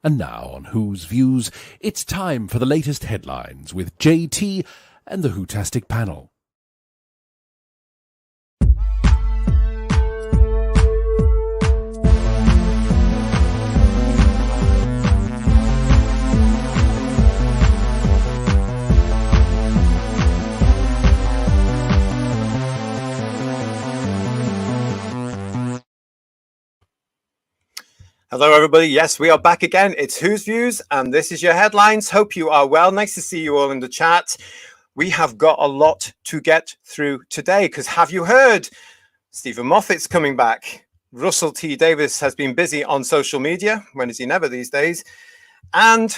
And now on Who's Views, it's time for the latest headlines with JT and the Whotastic panel. Hello, everybody. Yes, we are back again. It's Who's Views, and this is your headlines. Hope you are well. Nice to see you all in the chat. We have got a lot to get through today, because have you heard? Stephen Moffat's coming back. Russell T. Davies has been busy on social media. When is he never these days? And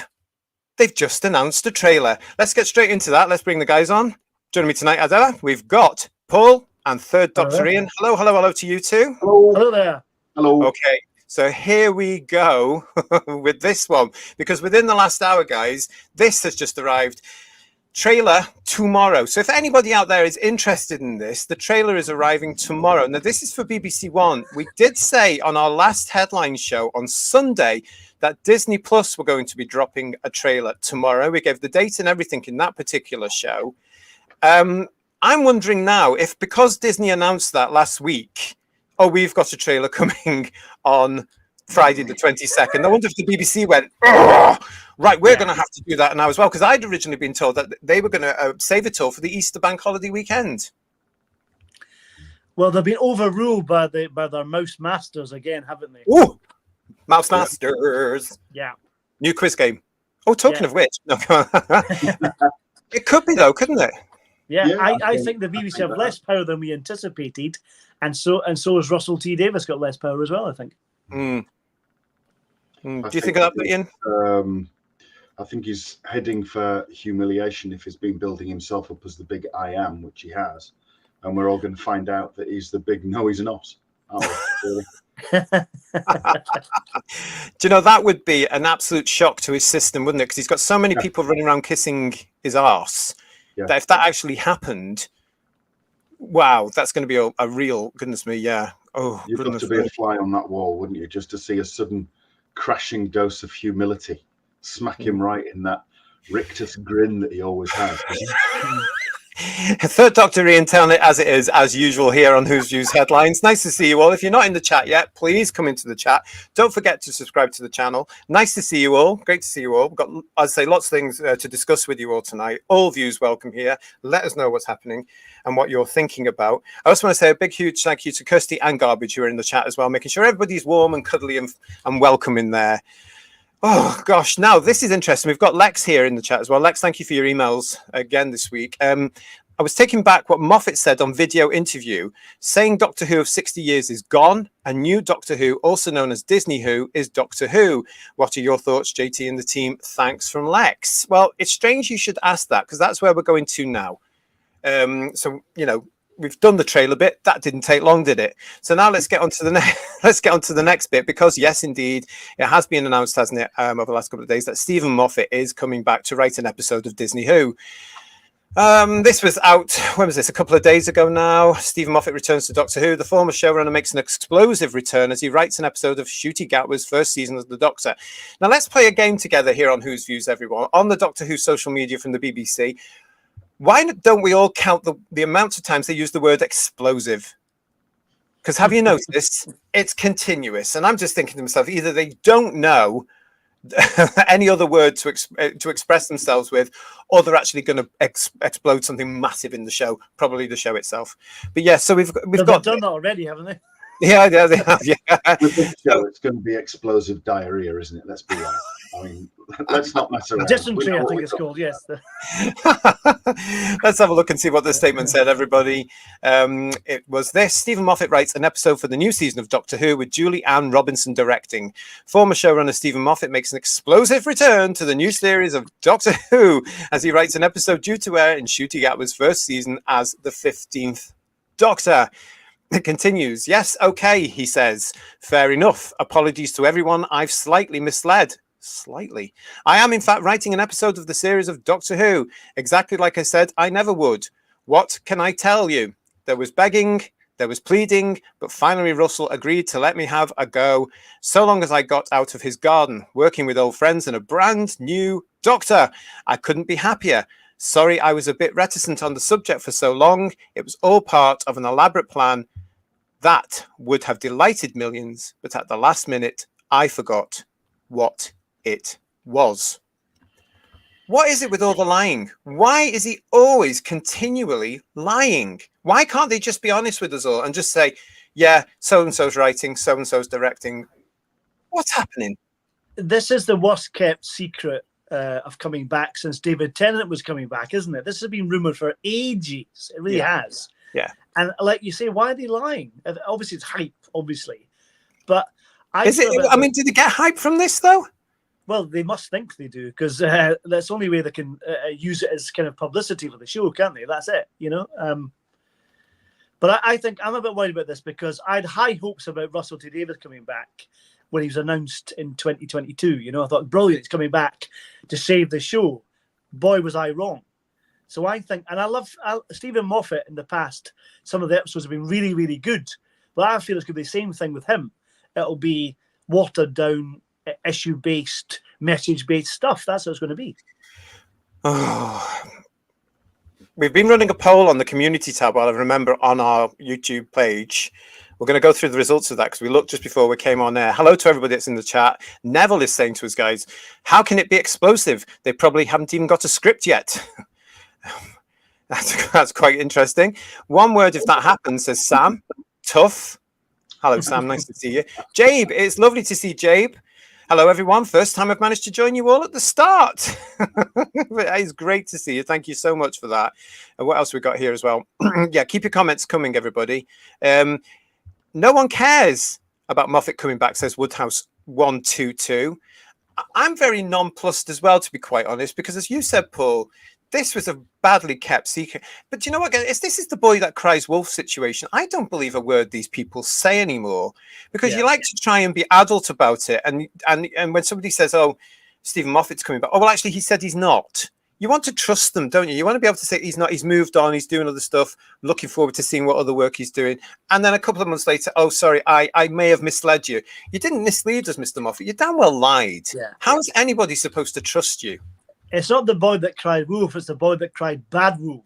they've just announced a trailer. Let's get straight into that. Let's bring the guys on. Joining me tonight, as ever, we've got Paul and Third Doctor Ian. Hello to you too. Hello there. Hello. Okay. So here we go with this one, because within the last hour, guys, this has just arrived. Trailer tomorrow. So if anybody out there is interested in this, the trailer is arriving tomorrow. Now, this is for BBC One. We did say on our last headline show on Sunday that Disney Plus were going to be dropping a trailer tomorrow. We gave the date and everything in that particular show. I'm wondering now if, because Disney announced that last week, we've got a trailer coming on Friday the 22nd. I wonder if the BBC went, right, we're going to have to do that now as well, because I'd originally been told that they were going to save it all for the Easter bank holiday weekend. Well, they've been overruled by their mouse masters again, haven't they? Ooh, mouse masters. Yeah. New quiz game. Oh, talking of which, no, it could be though, couldn't it? Yeah, I think the BBC have less power than we anticipated, and so has Russell T. Davies got less power as well, I think. Do you think of that, Ian? I think he's heading for humiliation if he's been building himself up as the big I am, which he has, and we're all going to find out that he's the big no, he's not. Really? Do you know, that would be an absolute shock to his system, wouldn't it? Because he's got so many people running around kissing his arse. That if that actually happened, wow, that's going to be a real, goodness me, yeah. Oh, you've got to be a fly on that wall, wouldn't you, just to see a sudden crashing dose of humility smack him right in that rictus grin that he always has. Third Doctor Ian telling it as it is, as usual, here on Who's Views Headlines. Nice to see you all. If you're not in the chat yet, please come into the chat. Don't forget to subscribe to the channel. Nice to see you all. Great to see you all. We've got, as I say, lots of things to discuss with you all tonight. All views welcome here. Let us know what's happening and what you're thinking about. I also want to say a big, huge thank you to Kirsty and Garbage, who are in the chat as well, making sure everybody's warm and cuddly and welcome in there. Oh, gosh. Now, this is interesting. We've got Lex here in the chat as well. Lex, thank you for your emails again this week. I was taking back what Moffat said on video interview, saying Doctor Who of 60 years is gone. A new Doctor Who, also known as Disney Who, is Doctor Who. What are your thoughts, JT and the team? Thanks from Lex. Well, it's strange you should ask that, because that's where we're going to now. So, you know, we've done the trailer bit. That didn't take long, did it? So now let's get on to the next bit, because yes, indeed, it has been announced, hasn't it, over the last couple of days, that Stephen Moffat is coming back to write an episode of Disney Who. This was out, when was this? A couple of days ago now. Stephen Moffat returns to Doctor Who. The former showrunner makes an explosive return as he writes an episode of Ncuti Gatwa's first season of The Doctor. Now let's play a game together here on Who's Views, everyone, on the Doctor Who social media from the BBC. Why don't we all count the amount of times they use the word explosive? Because have you noticed, it's continuous. And I'm just thinking to myself, either they don't know any other word to express themselves with, or they're actually going to explode something massive in the show, probably the show itself. But yeah, so we've done that already, haven't they? Yeah, they have. Yeah, with this show, it's going to be explosive diarrhea, isn't it? Let's be honest. I mean, let's not mess around. Dysentery, I think it's called. Yes. Let's have a look and see what the statement said, everybody. It was this. Stephen Moffat writes an episode for the new season of Doctor Who with Julie Ann Robinson directing. Former showrunner Stephen Moffat makes an explosive return to the new series of Doctor Who as he writes an episode due to air in Ncuti Gatwa's first season as the 15th Doctor. It continues. Yes, okay, he says. Fair enough. Apologies to everyone. I've slightly misled. Slightly. I am, in fact, writing an episode of the series of Doctor Who. Exactly like I said, I never would. What can I tell you? There was begging, There was pleading, but finally Russell agreed to let me have a go, so long as I got out of his garden, working with old friends and a brand new doctor. I couldn't be happier. Sorry, I was a bit reticent on the subject for so long. It was all part of an elaborate plan that would have delighted millions, but at the last minute, I forgot what it was. What is it with all the lying? Why is he always continually lying? Why can't they just be honest with us all and just say, yeah, so-and-so's writing, so-and-so's directing? What's happening? This is the worst kept secret of coming back since David Tennant was coming back, isn't it? This has been rumoured for ages. It really has. Yeah. And like you say, why are they lying? Obviously, it's hype, obviously. But did they get hype from this, though? Well, they must think they do, because that's the only way they can use it as kind of publicity for the show, can't they? That's it, you know? But I think I'm a bit worried about this because I had high hopes about Russell T Davies coming back when he was announced in 2022. You know, I thought, brilliant, he's coming back to save the show. Boy, was I wrong. So I think, and I love Stephen Moffat in the past. Some of the episodes have been really, really good. But I feel it's going to be the same thing with him. It'll be watered down, issue-based, message-based stuff. That's what it's going to be. Oh. We've been running a poll on the community tab, I remember, on our YouTube page. We're going to go through the results of that because we looked just before we came on air. Hello to everybody that's in the chat. Neville is saying to us, guys, how can it be explosive? They probably haven't even got a script yet. That's quite interesting. One word if that happens, says Sam. Tough. Hello, Sam. Nice to see you. Jabe, it's lovely to see Jabe. Hello, everyone. First time I've managed to join you all at the start. It's great to see you. Thank you so much for that. And what else we got here as well? Yeah, keep your comments coming, everybody. No one cares about Moffat coming back, says Woodhouse 122. I'm very nonplussed as well, to be quite honest, because as you said, Paul, this was a badly kept secret. But you know what? This is the boy that cries wolf situation. I don't believe a word these people say anymore because you like to try and be adult about it. And when somebody says, oh, Stephen Moffat's coming back. Oh, well, actually, he said he's not. You want to trust them, don't you? You want to be able to say he's not, he's moved on, he's doing other stuff, looking forward to seeing what other work he's doing. And then a couple of months later, oh, sorry, I may have misled you. You didn't mislead us, Mr. Moffat. You damn well lied. Yeah. How is anybody supposed to trust you? It's not the boy that cried wolf, it's the boy that cried bad wolf.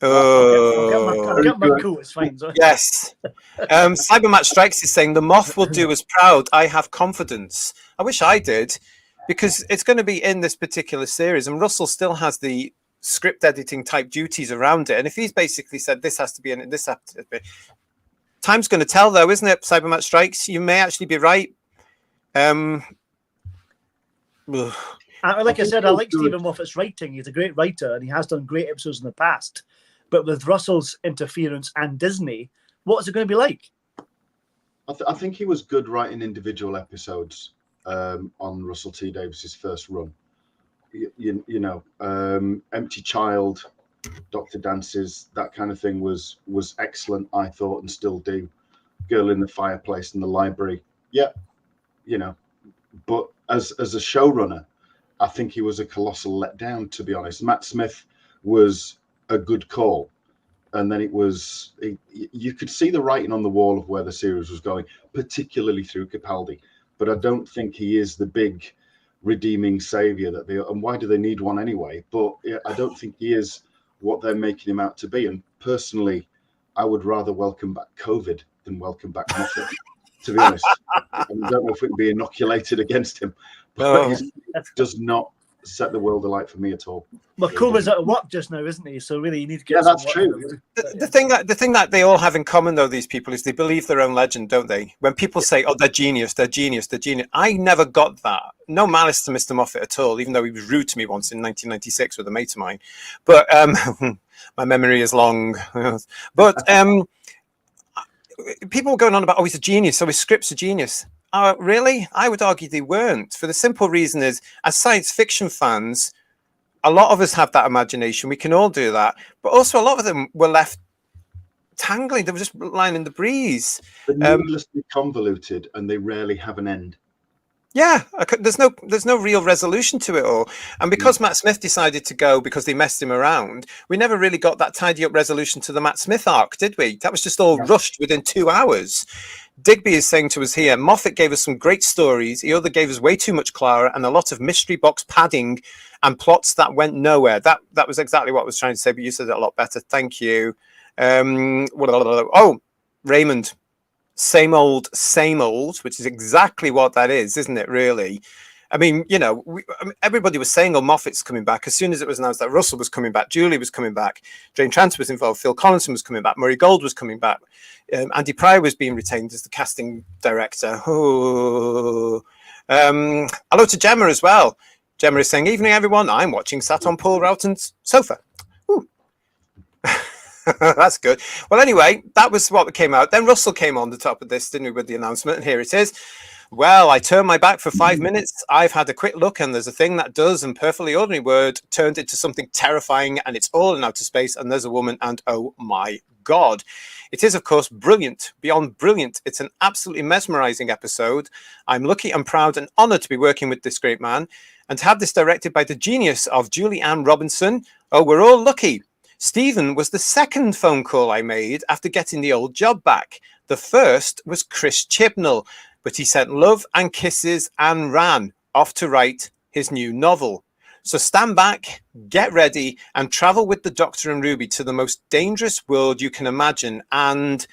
Oh, I'll get my coat, it's fine. So. Yes. Cybermatch Strikes is saying the moth will do us proud. I have confidence. I wish I did, because it's going to be in this particular series, and Russell still has the script editing type duties around it. And if he's basically said this has to be in it, this has to be, time's going to tell, though, isn't it? Cybermatch Strikes. You may actually be right. Like I said, I like Stephen Moffat's writing. He's a great writer, and he has done great episodes in the past. But with Russell's interference and Disney, what is it going to be like? I think he was good writing individual episodes on Russell T Davies's first run. You know, Empty Child, Dr. Dances, that kind of thing was excellent, I thought, and still do. Girl in the Fireplace and the Library. Yeah, you know, but as a showrunner, I think he was a colossal letdown, to be honest. Matt Smith was a good call. And then you could see the writing on the wall of where the series was going, particularly through Capaldi. But I don't think he is the big redeeming savior and why do they need one anyway? But I don't think he is what they're making him out to be. And personally, I would rather welcome back COVID than welcome back Moffat, to be honest. And I don't know if it can be inoculated against him. But he does not set the world alight for me at all. Well, Coma's out of work just now, isn't he? So really, you need to get. Yeah, that's true. The thing that they all have in common, though, these people, is they believe their own legend, don't they? When people say, "Oh, they're genius," I never got that. No malice to Mr. Moffat at all, even though he was rude to me once in 1996 with a mate of mine. But my memory is long. But people were going on about, "Oh, he's a genius. So his script's a genius." Really? I would argue they weren't, for the simple reason is, as science fiction fans, a lot of us have that imagination. We can all do that. But also a lot of them were left tangling. They were just lying in the breeze. They're needlessly convoluted and they rarely have an end. Yeah, there's no real resolution to it all, and because Matt Smith decided to go because they messed him around, we never really got that tidy up resolution to the Matt Smith arc, did we? That was just all rushed within 2 hours. Digby is saying to us here, Moffat gave us some great stories. He either gave us way too much Clara and a lot of mystery box padding and plots that went nowhere. That was exactly what I was trying to say, but you said it a lot better. Thank you. Raymond. Same old, which is exactly what that is, isn't it, really? I mean, everybody was saying, Moffat's coming back. As soon as it was announced that Russell was coming back, Julie was coming back, Jane Trance was involved, Phil Collinson was coming back, Murray Gold was coming back, Andy Pryor was being retained as the casting director. Hello to Gemma as well. Gemma is saying, evening, everyone. I'm watching sat on Paul Roughton's sofa. That's good. Well, anyway, that was what came out. Then Russell came on the top of this, didn't we, with the announcement? And here it is. Well, I turned my back for 5 minutes. I've had a quick look, and there's a thing that does, and perfectly ordinary word turned into something terrifying, and it's all in outer space, and there's a woman, and oh my God. It is, of course, brilliant, beyond brilliant. It's an absolutely mesmerizing episode. I'm lucky and proud and honored to be working with this great man, and to have this directed by the genius of Julie Ann Robinson. Oh, we're all lucky. Stephen was the second phone call I made after getting the old job back. The first was Chris Chibnall, but he sent love and kisses and ran off to write his new novel. So stand back, get ready, and travel with the Doctor and Ruby to the most dangerous world you can imagine. And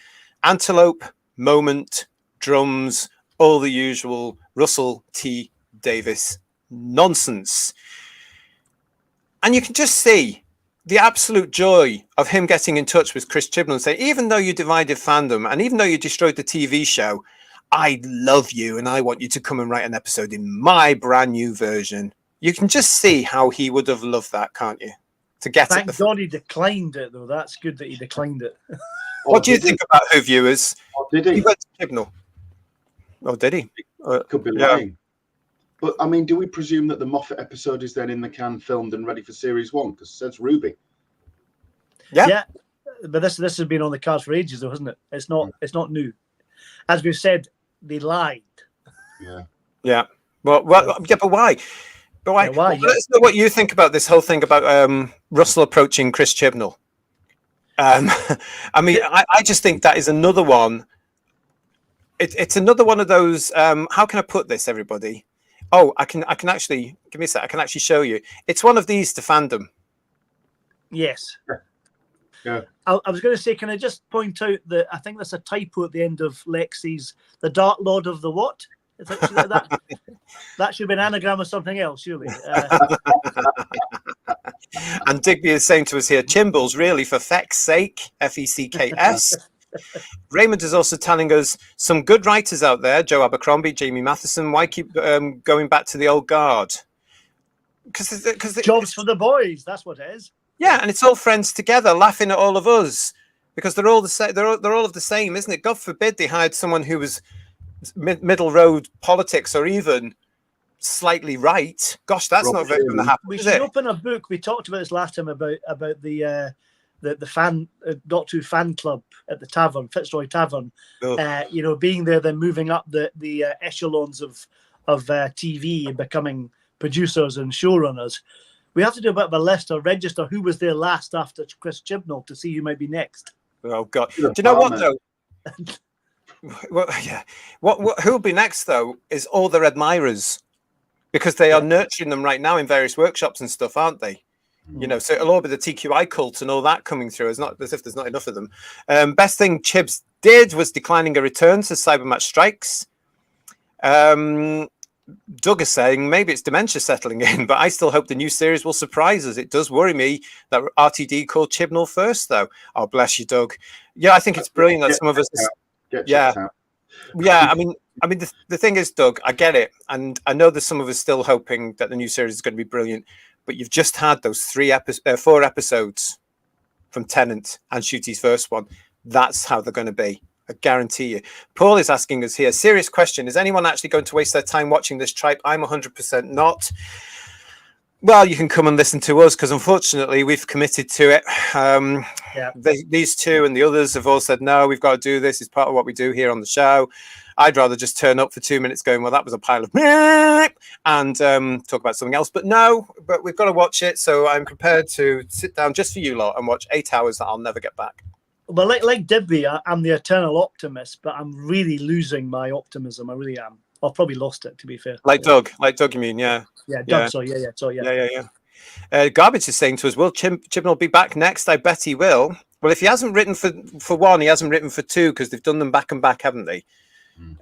antelope, moment, drums, all the usual Russell T. Davies nonsense. And you can just see the absolute joy of him getting in touch with Chris Chibnall and say, even though you divided fandom and even though you destroyed the TV show, I love you and I want you to come and write an episode in my brand new version. You can just see how he would have loved that, can't you? To get Thank it. God he declined it, though. That's good that he declined it. What do you think about Who viewers? Did he? He went to Chibnall. Oh, did he? Could be lying. But, I mean, do we presume that the Moffat episode is then in the can, filmed and ready for Series 1? Because it says Ruby. Yeah. But this has been on the cards for ages, though, hasn't it? It's not new. As we've said, they lied. Yeah. Well, yeah, but why? But why? Yeah, why? Well, let's know what you think about this whole thing about Russell approaching Chris Chibnall. I mean, I just think that is another one. It's another one of those. How can I put this, everybody? Oh, I can actually give me a sec. I can actually show you. It's one of these to Fandom. Yes. Yeah. I was going to say, can I just point out that I think there's a typo at the end of Lexi's "The Dark Lord of the What"? It's actually that should be an anagram of something else, surely. And Digby is saying to us here, Chimbles, really, for feck's sake, F-E-C-K-S. Raymond is also telling us some good writers out there, Joe Abercrombie, Jamie Matheson. Why keep going back to the old guard? Because Jobs for the boys, that's what it is. Yeah, and it's all friends together, laughing at all of us, because they're all the same. They're all of the same, isn't it? God forbid they hired someone who was middle road politics or even slightly right. Gosh, that's not very going to happen. We is should it? open a book. We talked about this last time about the fan Doctor Who fan club at the tavern, Fitzroy Tavern. Being there, then moving up the echelons of TV and becoming producers and showrunners. We have to do a bit of a list or register who was there last after Chris Chibnall to see who might be next. Oh God! Do you know what though? Well, yeah. What who'll be next though is all their admirers, because they are nurturing them right now in various workshops and stuff, aren't they? You know, so it'll all be the TQI cult and all that coming through. It's not as if there's not enough of them. Best thing Chibs did was declining a return to Cybermatch Strikes. Doug is saying maybe it's dementia settling in, but I still hope the new series will surprise us. It does worry me that RTD called Chibnall first, though. Oh, bless you, Doug. Yeah, I think it's brilliant that some of us. Yeah. I mean, the thing is, Doug, I get it, and I know there's some of us still hoping that the new series is going to be brilliant. But you've just had those 4 episodes from Tennant and Shooty's first one. That's how they're going to be. I guarantee you. Paul is asking us here, serious question. Is anyone actually going to waste their time watching this tripe? I'm 100% not. Well, you can come and listen to us because unfortunately we've committed to it. These two and the others have all said, no, we've got to do this. It's part of what we do here on the show. I'd rather just turn up for 2 minutes going, well, that was a pile of and talk about something else. But no, but we've got to watch it. So I'm prepared to sit down just for you lot and watch 8 hours that I'll never get back. Well, like Dibby, I'm the eternal optimist, but I'm really losing my optimism. I really am. I've probably lost it, to be fair. Like Doug, you mean? Yeah. Yeah, Doug. Yeah. So yeah. Garbage is saying to us, will Chibnall be back next? I bet he will. Well, if he hasn't written for 1, he hasn't written for 2 because they've done them back and back, haven't they?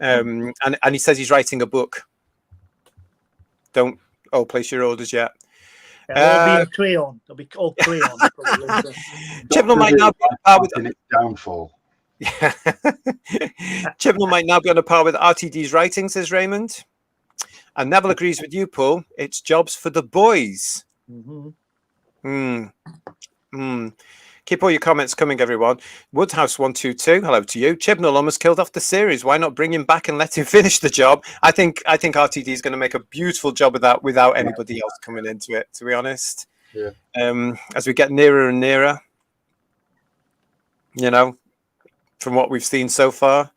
And he says he's writing a book. Don't place your orders yet. It'll be a crayon. It'll be all crayon. Chibnall might now be on par with its downfall. Yeah. Chibnall might now be on a par with RTD's writing, says Raymond. And Neville agrees with you, Paul. It's jobs for the boys. Keep all your comments coming, everyone. Woodhouse122, hello to you. Chibnall almost killed off the series. Why not bring him back and let him finish the job? I think RTD is going to make a beautiful job of that without anybody else coming into it, to be honest. Yeah. As we get nearer and nearer, from what we've seen so far.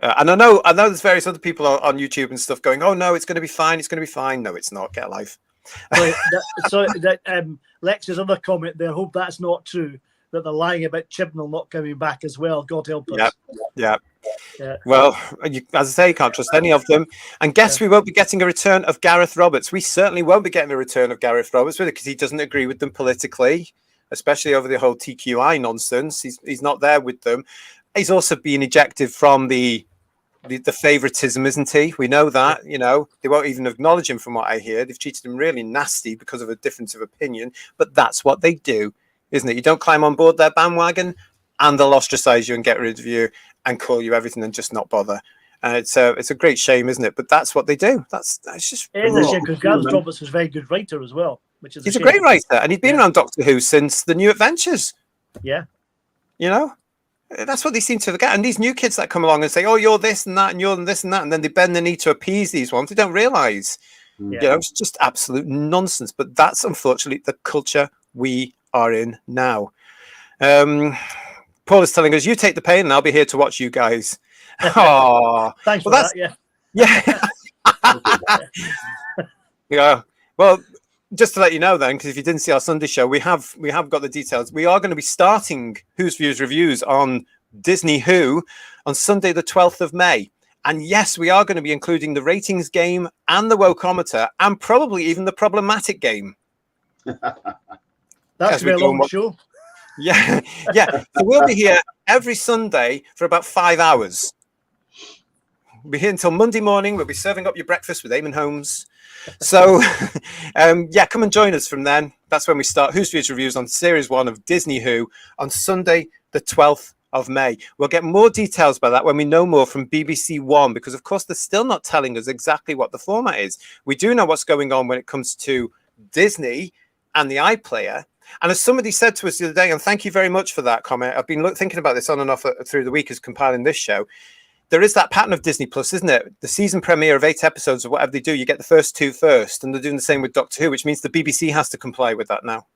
And I know there's various other people on YouTube and stuff going, oh, no, it's going to be fine. It's going to be fine. No, it's not. Get a life. Lex's other comment there, I hope that's not true, that they're lying about Chibnall not coming back as well. God help us. Yeah. Well, as I say, you can't trust any of them. And guess we won't be getting a return of Gareth Roberts. We certainly won't be getting a return of Gareth Roberts because he doesn't agree with them politically, especially over the whole TQI nonsense. He's not there with them. He's also been ejected from the favoritism, isn't he? We know that, they won't even acknowledge him from what I hear. They've treated him really nasty because of a difference of opinion, but that's what they do, isn't it? You don't climb on board their bandwagon and they'll ostracize you and get rid of you and call you everything and just not bother. It's a great shame, isn't it? But that's what they do. It's just it is a shame because Gareth Roberts was a very good writer as well, he's a great writer and he's been around Doctor Who since the New Adventures. Yeah. That's what they seem to forget. And these new kids that come along and say, oh, you're this and that, and you're this and that, and then they bend the knee to appease these ones. They don't realise. It's just absolute nonsense. But that's unfortunately the culture we are in now. Paul is telling us, you take the pain and I'll be here to watch you guys. Oh, thanks for that. Yeah. Well, just to let you know then, because if you didn't see our Sunday show, we have got the details. We are going to be starting Who's Views Reviews on Disney Who on Sunday the 12th of May. And yes, we are going to be including the ratings game and the wokeometer and probably even the problematic game. That's a long show. Yeah. So we'll be here every Sunday for about 5 hours. We'll be here until Monday morning. We'll be serving up your breakfast with Eamon Holmes. So, come and join us from then. That's when we start Who's Views Reviews on Series 1 of Disney Who on Sunday, the 12th of May. We'll get more details about that when we know more from BBC One, because, of course, they're still not telling us exactly what the format is. We do know what's going on when it comes to Disney and the iPlayer. And as somebody said to us the other day, and thank you very much for that comment, I've been thinking about this on and off through the week as compiling this show. There is that pattern of Disney Plus, isn't it? The season premiere of 8 episodes or whatever they do, you get the first 2 first, and they're doing the same with Doctor Who, which means the BBC has to comply with that now.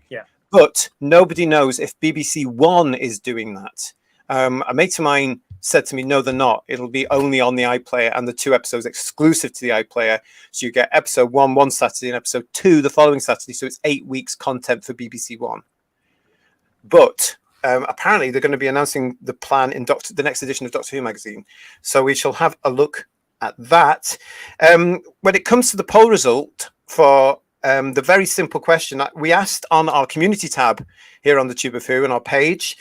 Yeah. But nobody knows if BBC One is doing that. A mate of mine said to me, no, they're not. It'll be only on the iPlayer and the 2 episodes exclusive to the iPlayer. So you get episode 1 one Saturday and episode 2 the following Saturday. So it's 8 weeks content for BBC One. But apparently they're going to be announcing the plan in the next edition of Doctor Who magazine. So we shall have a look at that. When it comes to the poll result for the very simple question we asked on our community tab here on the Tube of Who on our page,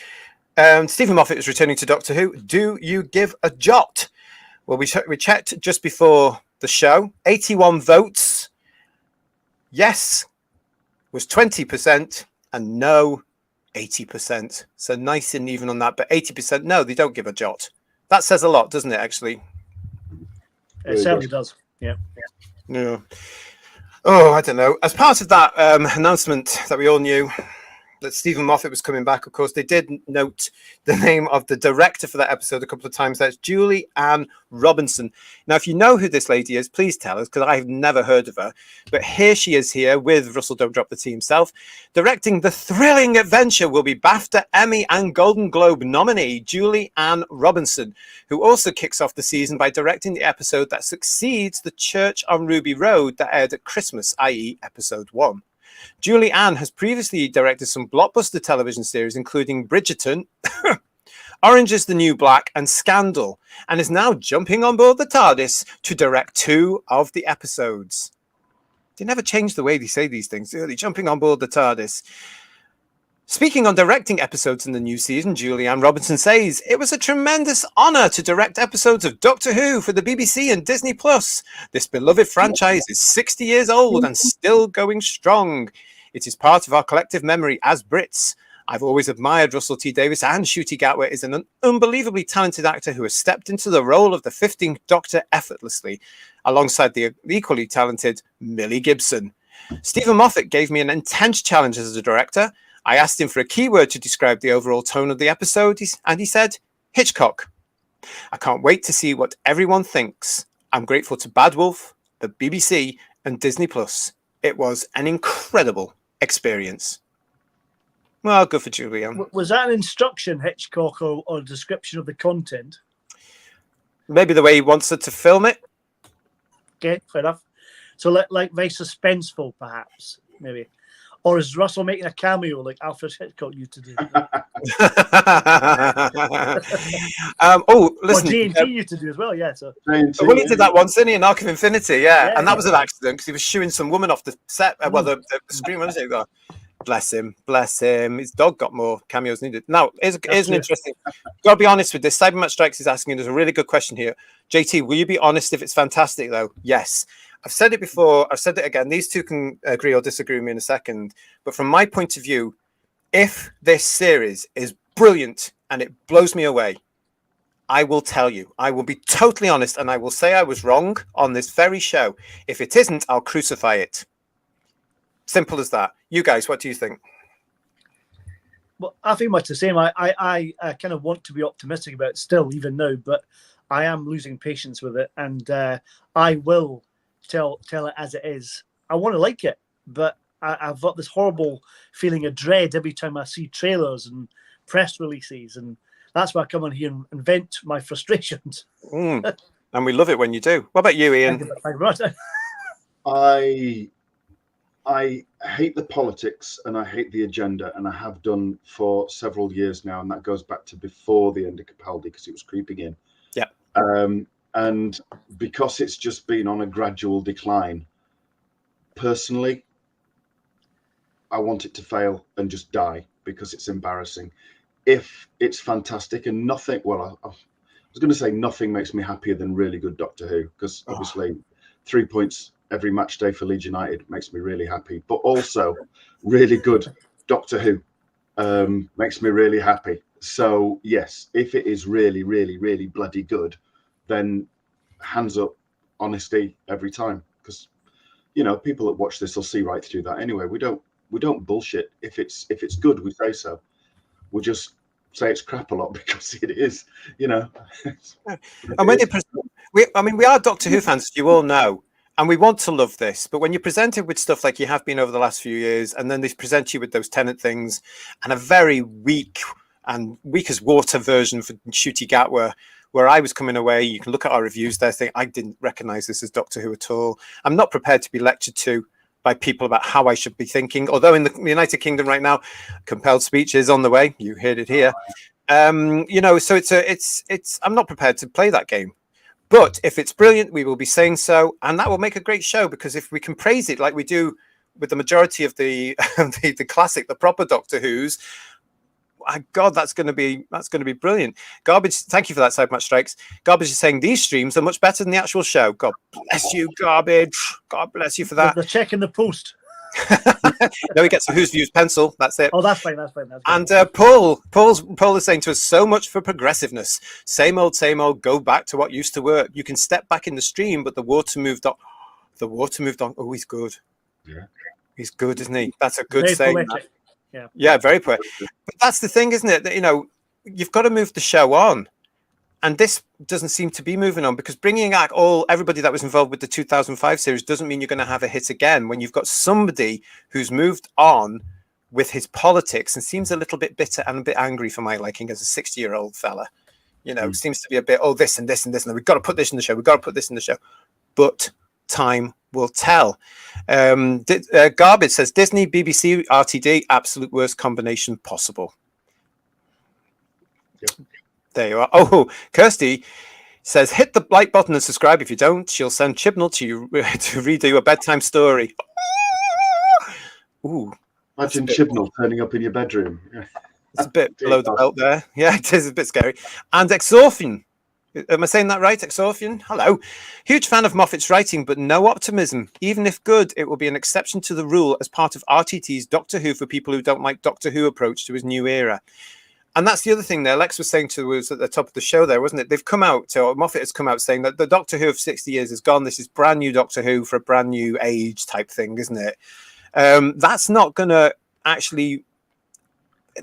Stephen Moffat is returning to Doctor Who. Do you give a jot? Well, we checked just before the show. 81 votes. Yes was 20% and no 80%. So nice and even on that. But 80% no, they don't give a jot. That says a lot, doesn't it, actually? It certainly does. Yeah. Oh, I don't know. As part of that announcement that we all knew, that Stephen Moffat was coming back. Of course, they did note the name of the director for that episode a couple of times. That's Julie Ann Robinson. Now, if you know who this lady is, please tell us, because I've never heard of her. But here she is here with Russell Don't Drop the T himself, directing the thrilling adventure will be BAFTA, Emmy and Golden Globe nominee Julie Ann Robinson, who also kicks off the season by directing the episode that succeeds The Church on Ruby Road that aired at Christmas, i.e. episode 1. Julie Ann has previously directed some blockbuster television series, including Bridgerton, Orange is the New Black, and Scandal, and is now jumping on board the TARDIS to direct 2 of the episodes. They never change the way they say these things, do they? Jumping on board the TARDIS. Speaking on directing episodes in the new season, Julie Ann Robinson says, "It was a tremendous honour to direct episodes of Doctor Who for the BBC and Disney+. This beloved franchise is 60 years old and still going strong. It is part of our collective memory as Brits. I've always admired Russell T Davies, and Ncuti Gatwa is an unbelievably talented actor who has stepped into the role of the 15th Doctor effortlessly, alongside the equally talented Millie Gibson. Stephen Moffat gave me an intense challenge as a director. I asked him for a keyword to describe the overall tone of the episode, and he said, Hitchcock. I can't wait to see what everyone thinks. I'm grateful to Bad Wolf, the BBC, and Disney+. It was an incredible experience." Well, good for Julian. Was that an instruction, Hitchcock, or a description of the content? Maybe the way he wants her to film it. Okay, fair enough. So like very suspenseful, perhaps, maybe. Or is Russell making a cameo like Alfred Hitchcock used to do? Oh, listen. Or J&T used to do as well, yeah. So. Well, he did that once, didn't he, in Ark of Infinity, yeah. And that was an accident because he was shooing some woman off the set. Well, the screen, wasn't it? Bless him, bless him. His dog got more cameos needed. Now, here's an interesting. Got to be honest with this. Cybermat Strikes is asking us a really good question here. JT, will you be honest if it's fantastic, though? Yes. I've said it before. I've said it again. These two can agree or disagree with me in a second. But from my point of view, if this series is brilliant and it blows me away, I will tell you. I will be totally honest, and I will say I was wrong on this very show. If it isn't, I'll crucify it. Simple as that. You guys, what do you think? Well, I think much the same. I kind of want to be optimistic about it still, even now, but I am losing patience with it, and I will tell it as it is. I want to like it, but I've got this horrible feeling of dread every time I see trailers and press releases, and that's why I come on here and vent my frustrations. And we love it when you do. What about you, Ian? Thank you very much. I hate the politics and I hate the agenda, and I have done for several years now, and that goes back to before the end of Capaldi because it was creeping in. Yeah. And because it's just been on a gradual decline, personally, I want it to fail and just die because it's embarrassing. If it's fantastic and nothing, well, I was going to say nothing makes me happier than really good Doctor Who, because obviously 3 points every match day for Leeds United makes me really happy, but also really good Doctor Who makes me really happy. So yes, if it is really, really, really bloody good, then hands up, honesty every time, because you know people that watch this will see right through that anyway. We don't bullshit. If it's good, we say so. We'll just say it's crap a lot because it is, you know. And when we are Doctor Who fans, you all know, and we want to love this. But when you're presented with stuff like you have been over the last few years, and then they present you with those Tennant things, and a very weak as water version for Ncuti Gatwa, where I was coming away, you can look at our reviews there, saying I didn't recognize this as Doctor Who at all. I'm not prepared to be lectured to by people about how I should be thinking. Although in the United Kingdom right now, compelled speech is on the way. You heard it here. You know, so it's. I'm not prepared to play that game. But if it's brilliant, we will be saying so, and that will make a great show. Because if we can praise it like we do with the majority of the the classic, the proper Doctor Who's, my God, that's going to be brilliant. Garbage, thank you for that, Cybermat Strikes. Garbage is saying these streams are much better than the actual show. God bless you, Garbage. God bless you for that. The check in the post. No, he gets a Who's Views pencil. That's it. Oh, that's fine. That's and Paul is saying to us, so much for progressiveness. Same old, go back to what used to work. You can step back in the stream, but the water moved on. Oh, he's good. Yeah. He's good, isn't he? That's a good saying. Yeah, very poor. But that's the thing, isn't it? That, you know, you've got to move the show on. And this doesn't seem to be moving on, because bringing back everybody that was involved with the 2005 series doesn't mean you're going to have a hit again when you've got somebody who's moved on with his politics and seems a little bit bitter and a bit angry for my liking as a 60-year-old fella. You know, seems to be a bit, this and this and this, and we've got to put this in the show. We've got to put this in the show. But time will tell. Garbage says Disney, BBC, RTD, absolute worst combination possible. Yep. There you are. Oh, Kirsty says, hit the like button and subscribe. If you don't, she'll send Chibnall to you to redo a bedtime story. Ooh. Imagine Chibnall turning up in your bedroom. Yeah. It's a bit below the belt there. Yeah, it is a bit scary. And Exorphian. Am I saying that right? Exorphian? Hello. Huge fan of Moffat's writing, but no optimism. Even if good, it will be an exception to the rule as part of RTT's Doctor Who for people who don't like Doctor Who approach to his new era. And that's the other thing there. Lex was saying to us at the top of the show there, wasn't it? They've come out, or Moffat has come out saying that the Doctor Who of 60 years is gone. This is brand new Doctor Who for a brand new age type thing, isn't it? That's not going to actually...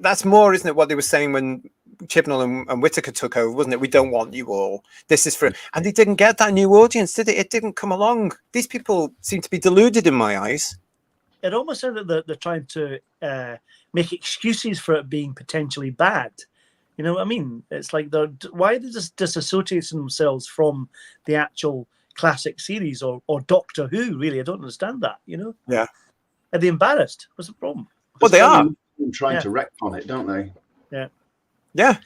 That's more, isn't it, what they were saying when Chibnall and Whittaker took over, wasn't it? We don't want you all. This is for... And they didn't get that new audience, did it? It didn't come along. These people seem to be deluded in my eyes. It almost sounds like they're trying to make excuses for it being potentially bad. You know what I mean? It's like why are they just disassociating themselves from the actual classic series or Doctor Who? Really, I don't understand that. You know? Yeah. Are they embarrassed? What's the problem? Well, they are trying to wreck on it, don't they? Yeah. Yeah.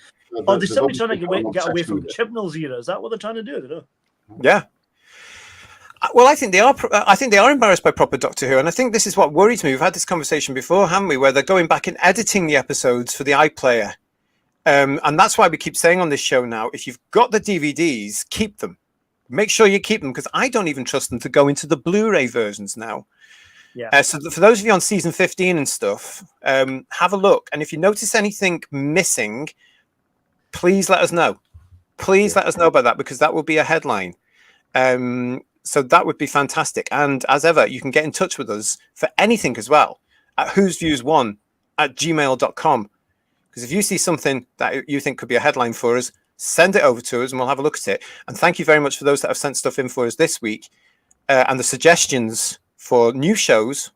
Or they're simply trying to get away from Chibnall's era. Is that what they're trying to do? I don't know. Yeah. Well, I think they are. I think they are embarrassed by proper Doctor Who, and I think this is what worries me. We've had this conversation before, haven't we? Where they're going back and editing the episodes for the iPlayer, and that's why we keep saying on this show now: if you've got the DVDs, keep them. Make sure you keep them, because I don't even trust them to go into the Blu-ray versions now. Yeah. So for those of you on season 15 and stuff, have a look, and if you notice anything missing, please let us know. Please let us know about that, because that will be a headline. So that would be fantastic. And as ever, you can get in touch with us for anything as well at whosviews1@gmail.com. Because if you see something that you think could be a headline for us, send it over to us and we'll have a look at it. And thank you very much for those that have sent stuff in for us this week. And the suggestions for new shows,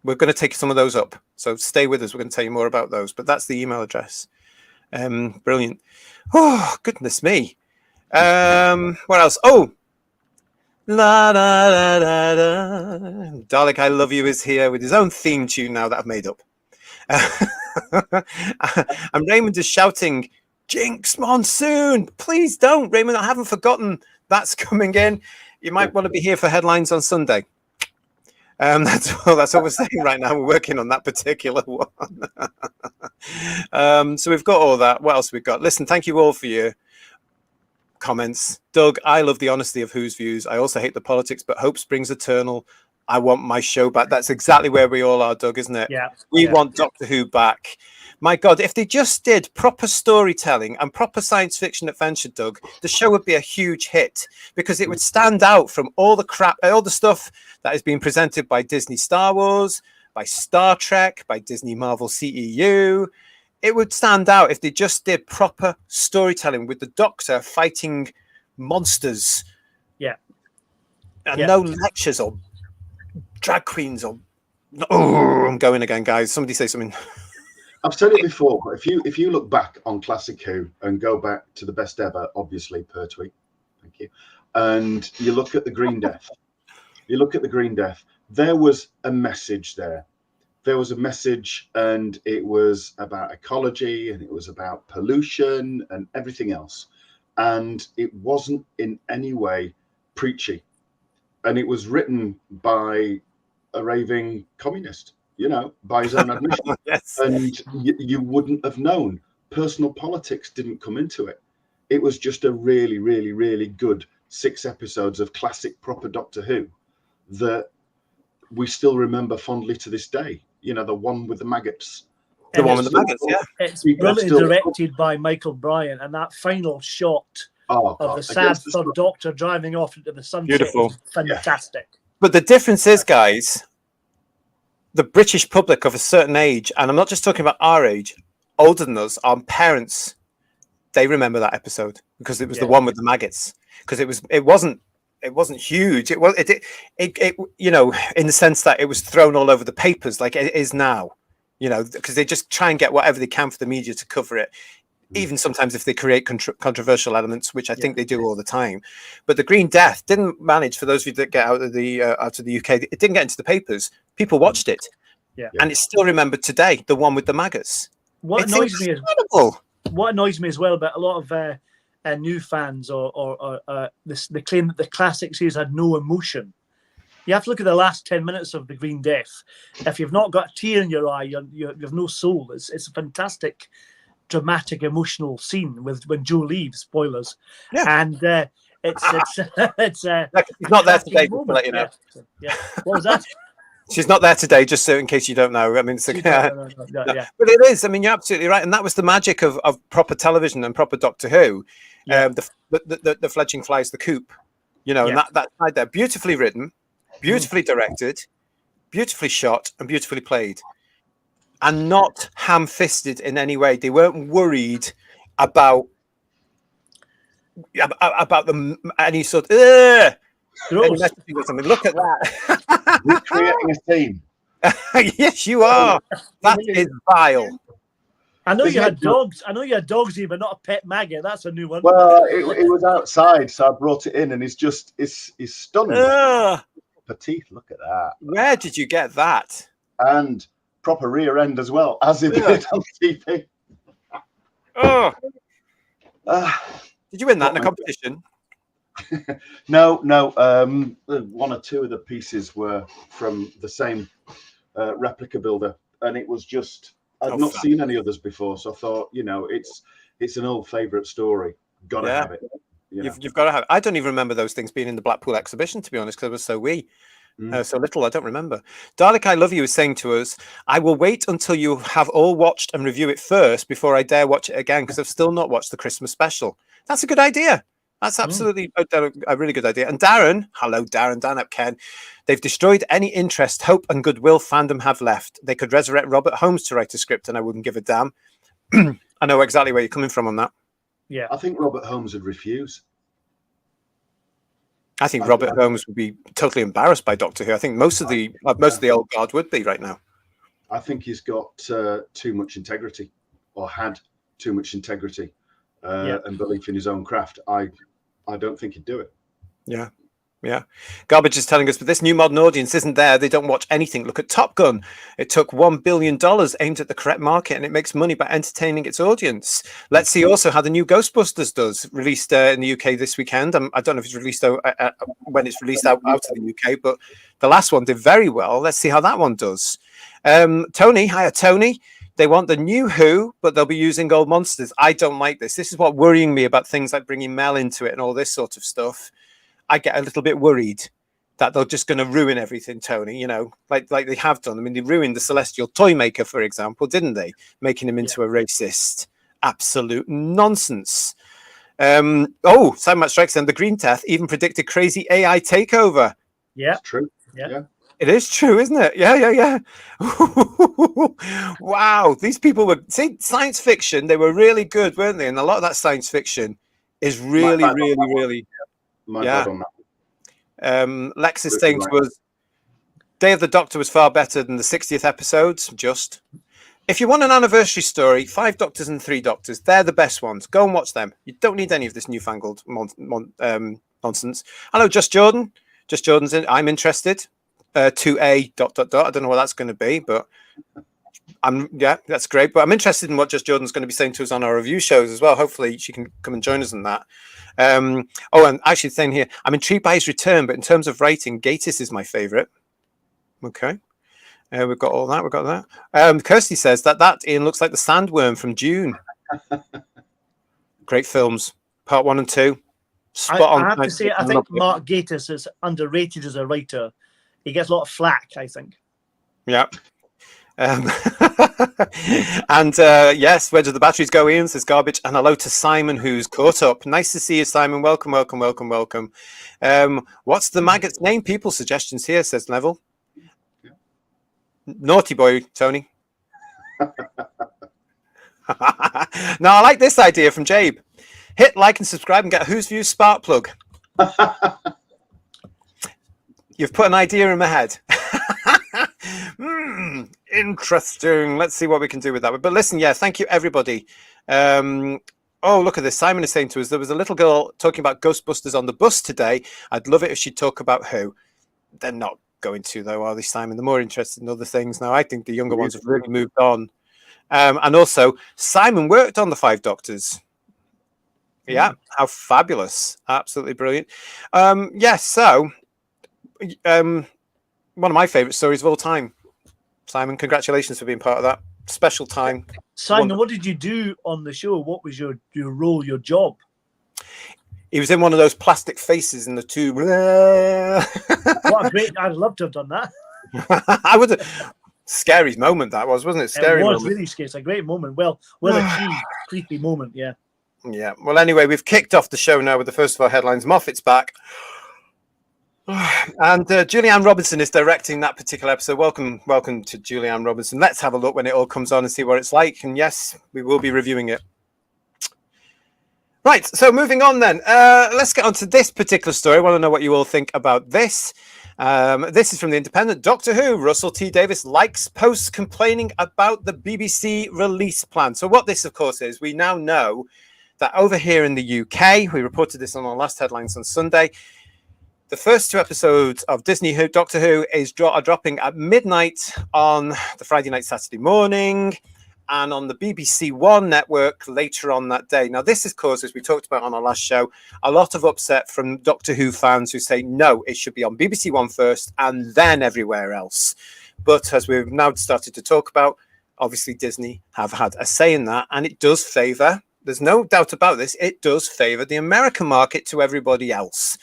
we're going to take some of those up. So stay with us. We're going to tell you more about those. But that's the email address. Brilliant. Oh, goodness me. What else? Oh, la da da da da. Dalek, I Love You is here with his own theme tune now that I've made up. And Raymond is shouting, Jinx Monsoon. Please don't, Raymond. I haven't forgotten that's coming in. You might want to be here for headlines on Sunday. That's what we're saying right now. We're working on that particular one. So we've got all that. What else have we got? Listen, thank you all for your comments. Doug, I love the honesty of Who's Views. I also hate the politics, but hope springs eternal. I want my show back. That's exactly where we all are, Doug, isn't it? Yeah. We want Doctor Who back. My God, if they just did proper storytelling and proper science fiction adventure, Doug, the show would be a huge hit, because it would stand out from all the crap, all the stuff that is being presented by Disney Star Wars, by Star Trek, by Disney Marvel CEU. It would stand out if they just did proper storytelling with the Doctor fighting monsters. Yeah. And no lectures or drag queens or... Oh, I'm going again, guys. Somebody say something. I've said it before, but if you look back on Classic Who and go back to the best ever, obviously, per tweet, thank you, and you look at the Green Death, there was a message there. There was a message, and it was about ecology, and it was about pollution and everything else. And it wasn't in any way preachy. And it was written by a raving communist, you know, by his own admission. Yes. And you wouldn't have known. Personal politics didn't come into it. It was just a really, really, really good 6 episodes of classic proper Doctor Who that we still remember fondly to this day. You know, the one with the maggots. The one with the maggots, yeah. It's brilliantly directed by Michael Bryan, and that final shot of the sad third Doctor driving off into the sunset. Beautiful. Fantastic. But the difference is, guys, the British public of a certain age, and I'm not just talking about our age, older than us, our parents, they remember that episode because it was the one with the maggots. Because it wasn't huge. It you know, in the sense that it was thrown all over the papers like it is now. You know, because they just try and get whatever they can for the media to cover it. Even sometimes if they create controversial elements, which I think they do all the time. But the Green Death didn't manage, for those of you that get out of the UK, it didn't get into the papers. People watched it, and it's still remembered today. The one with the maggots. What annoys me as well about a lot of new fans or they claim that the classic series had no emotion. You have to look at the last 10 minutes of the Green Death. If you've not got a tear in your eye, you have no soul. It's a fantastic, dramatic, emotional scene when Joe leaves. Spoilers, and it's she's not there today. To let you know. What was that? She's not there today, just so in case you don't know. I mean, it's No. But it is. I mean, you're absolutely right, and that was the magic of proper television and proper Doctor Who. The fledgling flies the coop, you know, and that side there, beautifully written, beautifully directed, beautifully shot, and beautifully played. And not ham-fisted in any way. They weren't worried about any sort of look at that. Recreating a theme. Yes, you are. That is vile. I know you had dogs. I know you had dogs here, but not a pet maggot. That's a new one. Well, it was outside, so I brought it in, and he's stunning. Petite, look at that. Where did you get that? And proper rear end as well, as it did on TV. Did you win that in a competition? No. One or two of the pieces were from the same replica builder, and it was just I'd not seen any others before, so I thought, you know, it's an old favourite story. Gotta have it. You've got to have it. I don't even remember those things being in the Blackpool exhibition, to be honest, because I was so wee. So little, I don't remember. Dalek, I Love You is saying to us, I will wait until you have all watched and review it first before I dare watch it again, because I've still not watched the Christmas special. That's a good idea. That's absolutely a really good idea. And Darren, hello, Darren, Dan up Ken, they've destroyed any interest, hope, and goodwill Fandom have left. They could resurrect Robert Holmes to write a script, and I wouldn't give a damn. I know exactly where you're coming from on that. Yeah, I think Robert Holmes would refuse. I think Robert Holmes would be totally embarrassed by Doctor Who. I think most of the old guard would be right now. I think he's got too much integrity, or had too much integrity, and belief in his own craft. I don't think he'd do it. Yeah. Garbage is telling us, but this new modern audience isn't there. They don't watch anything. Look at Top Gun. It took $1 billion aimed at the correct market, and it makes money by entertaining its audience. Let's see also how the new Ghostbusters does, released in the UK this weekend. I don't know if it's released when it's released out of the UK, but the last one did very well. Let's see how that one does. Tony, hiya, Tony. They want the new Who, but they'll be using old monsters. I don't like this. This is what worrying me about things like bringing Mel into it and all this sort of stuff. I get a little bit worried that they're just going to ruin everything, Tony, you know, like they have done. I mean, they ruined the Celestial Toymaker, for example, didn't they? Making him into a racist. Absolute nonsense. Simon Strikes and the Green Death even predicted crazy AI takeover. Yeah, it's true. Yeah. It is true, isn't it? Yeah. Wow. These people were, science fiction, they were really good, weren't they? And a lot of that science fiction is really. Bad on that. Lex is saying to us, Day of the Doctor was far better than the 60th episodes. Just if you want an anniversary story, 5 Doctors and 3 Doctors, they're the best ones. Go and watch them. You don't need any of this newfangled nonsense. Hello, Just Jordan. Just Jordan's in. I'm interested. 2A ... I don't know what that's going to be, but that's great. But I'm interested in what Just Jordan's going to be saying to us on our review shows as well. Hopefully she can come and join us in that. And actually saying here, I'm intrigued by his return, but in terms of writing, Gatiss is my favorite. Okay. We've got all that. We've got that. Kirsty says that Ian looks like the Sandworm from Dune. Great films. Part 1 and 2. Spot on. I have to say, I think Mark Gatiss is underrated as a writer. He gets a lot of flack, I think. Yeah. Yes, where do the batteries go, Ian? Says Garbage. And hello to Simon, who's caught up. Nice to see you, Simon. Welcome. What's the maggot's name? People suggestions here, says Neville. Naughty boy, Tony. Now, I like this idea from Jabe. Hit like and subscribe and get a Who's Views spark plug. You've put an idea in my head. Interesting. Let's see what we can do with that. But listen, yeah, thank you, everybody. Oh, look at this. Simon is saying to us, there was a little girl talking about Ghostbusters on the bus today. I'd love it if she'd talk about who. They're not going to, though, are they, Simon? They're more interested in other things now. I think the younger ones have really moved on. And also, Simon worked on the Five Doctors. Yeah, how fabulous. Absolutely brilliant. So one of my favourite stories of all time. Simon, congratulations for being part of that. Special time. Simon, what did you do on the show? What was your role, your job? He was in one of those plastic faces in the tube. What a great! I'd love to have done that. I would. Scary moment that was, wasn't it? Scary. It was moment. really scary. It's a great moment. Well achieved. Creepy moment. Yeah. Yeah. Well, anyway, we've kicked off the show now with the first of our headlines. Moffat's back. And Julianne Robinson is directing that particular episode. Welcome to Julianne Robinson. Let's have a look when it all comes on and see what it's like. And yes, we will be reviewing it. Right, so moving on then. Let's get on to this particular story. I want to know what you all think about this. This is from The Independent. Doctor Who, Russell T Davies likes posts complaining about the BBC release plan. So what this, of course, is, we now know that over here in the UK, we reported this on our last headlines on Sunday, the first 2 episodes of Disney Who, Doctor Who are dropping at midnight on the Friday night, Saturday morning, and on the BBC One network later on that day. Now, this has caused, as we talked about on our last show, a lot of upset from Doctor Who fans who say, no, it should be on BBC One first and then everywhere else. But as we've now started to talk about, obviously Disney have had a say in that, and it does favour, there's no doubt about this, it does favour the American market to everybody else.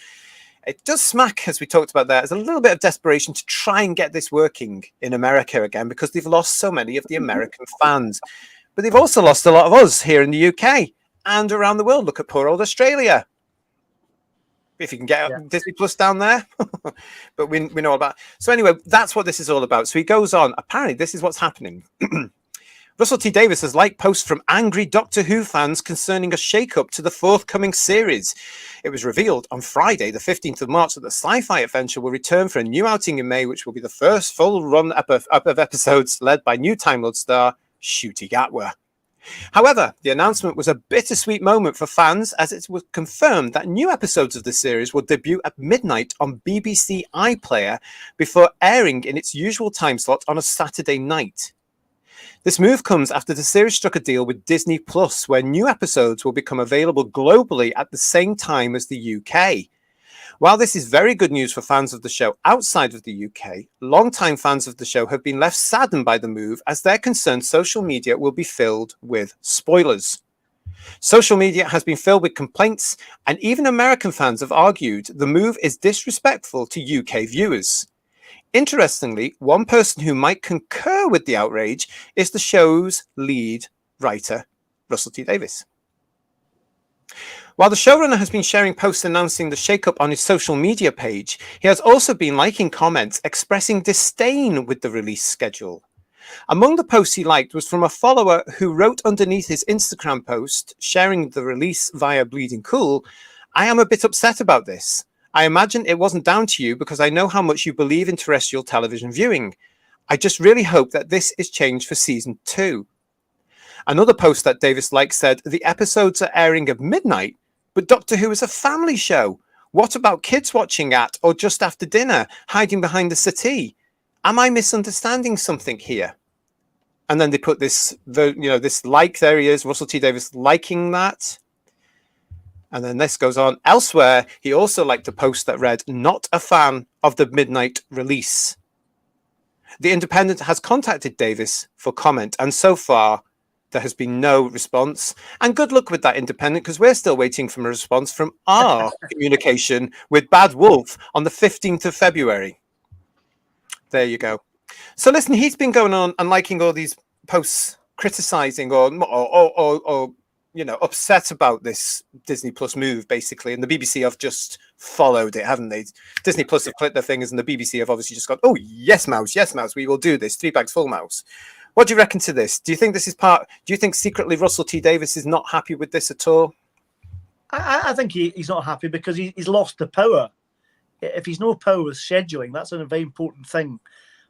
It does smack, as we talked about there, as a little bit of desperation to try and get this working in America again, because they've lost so many of the American fans. But they've also lost a lot of us here in the UK and around the world. Look at poor old Australia. If you can get Disney Plus down there. But we know all about. So anyway, that's what this is all about. So he goes on. Apparently, this is what's happening. Russell T Davies has liked posts from angry Doctor Who fans concerning a shake-up to the forthcoming series. It was revealed on Friday, the 15th of March, that the sci-fi adventure will return for a new outing in May, which will be the first full run up of episodes led by new Time Lord star Ncuti Gatwa. However, the announcement was a bittersweet moment for fans, as it was confirmed that new episodes of the series will debut at midnight on BBC iPlayer before airing in its usual time slot on a Saturday night. This move comes after the series struck a deal with Disney Plus, where new episodes will become available globally at the same time as the UK. While this is very good news for fans of the show outside of the UK, longtime fans of the show have been left saddened by the move, as they're concerned social media will be filled with spoilers. Social media has been filled with complaints, and even American fans have argued the move is disrespectful to UK viewers. Interestingly, one person who might concur with the outrage is the show's lead writer, Russell T Davies. While the showrunner has been sharing posts announcing the shake-up on his social media page, he has also been liking comments expressing disdain with the release schedule. Among the posts he liked was from a follower who wrote underneath his Instagram post sharing the release via Bleeding Cool, "I am a bit upset about this. I imagine it wasn't down to you because I know how much you believe in terrestrial television viewing. I just really hope that this is changed for season 2. Another post that Davis liked said, "The episodes are airing at midnight, but Doctor Who is a family show. What about kids watching at or just after dinner, hiding behind the settee? Am I misunderstanding something here?" And then they put this like, there he is, Russell T Davies liking that. And then this goes on. Elsewhere, he also liked a post that read, "Not a fan of the midnight release." The Independent has contacted Davis for comment, and so far there has been no response. And good luck with that, Independent, because we're still waiting for a response from our communication with Bad Wolf on the 15th of February. There you go. So listen, he's been going on and liking all these posts, criticizing or upset about this Disney Plus move, basically, and the BBC have just followed it, haven't they? Disney Plus have clicked their fingers, and the BBC have obviously just gone, oh, yes, mouse, we will do this. 3 bags full, mouse. What do you reckon to this? Do you think this is do you think secretly Russell T Davies is not happy with this at all? I think he's not happy because he's lost the power. If he's no power with scheduling, that's a very important thing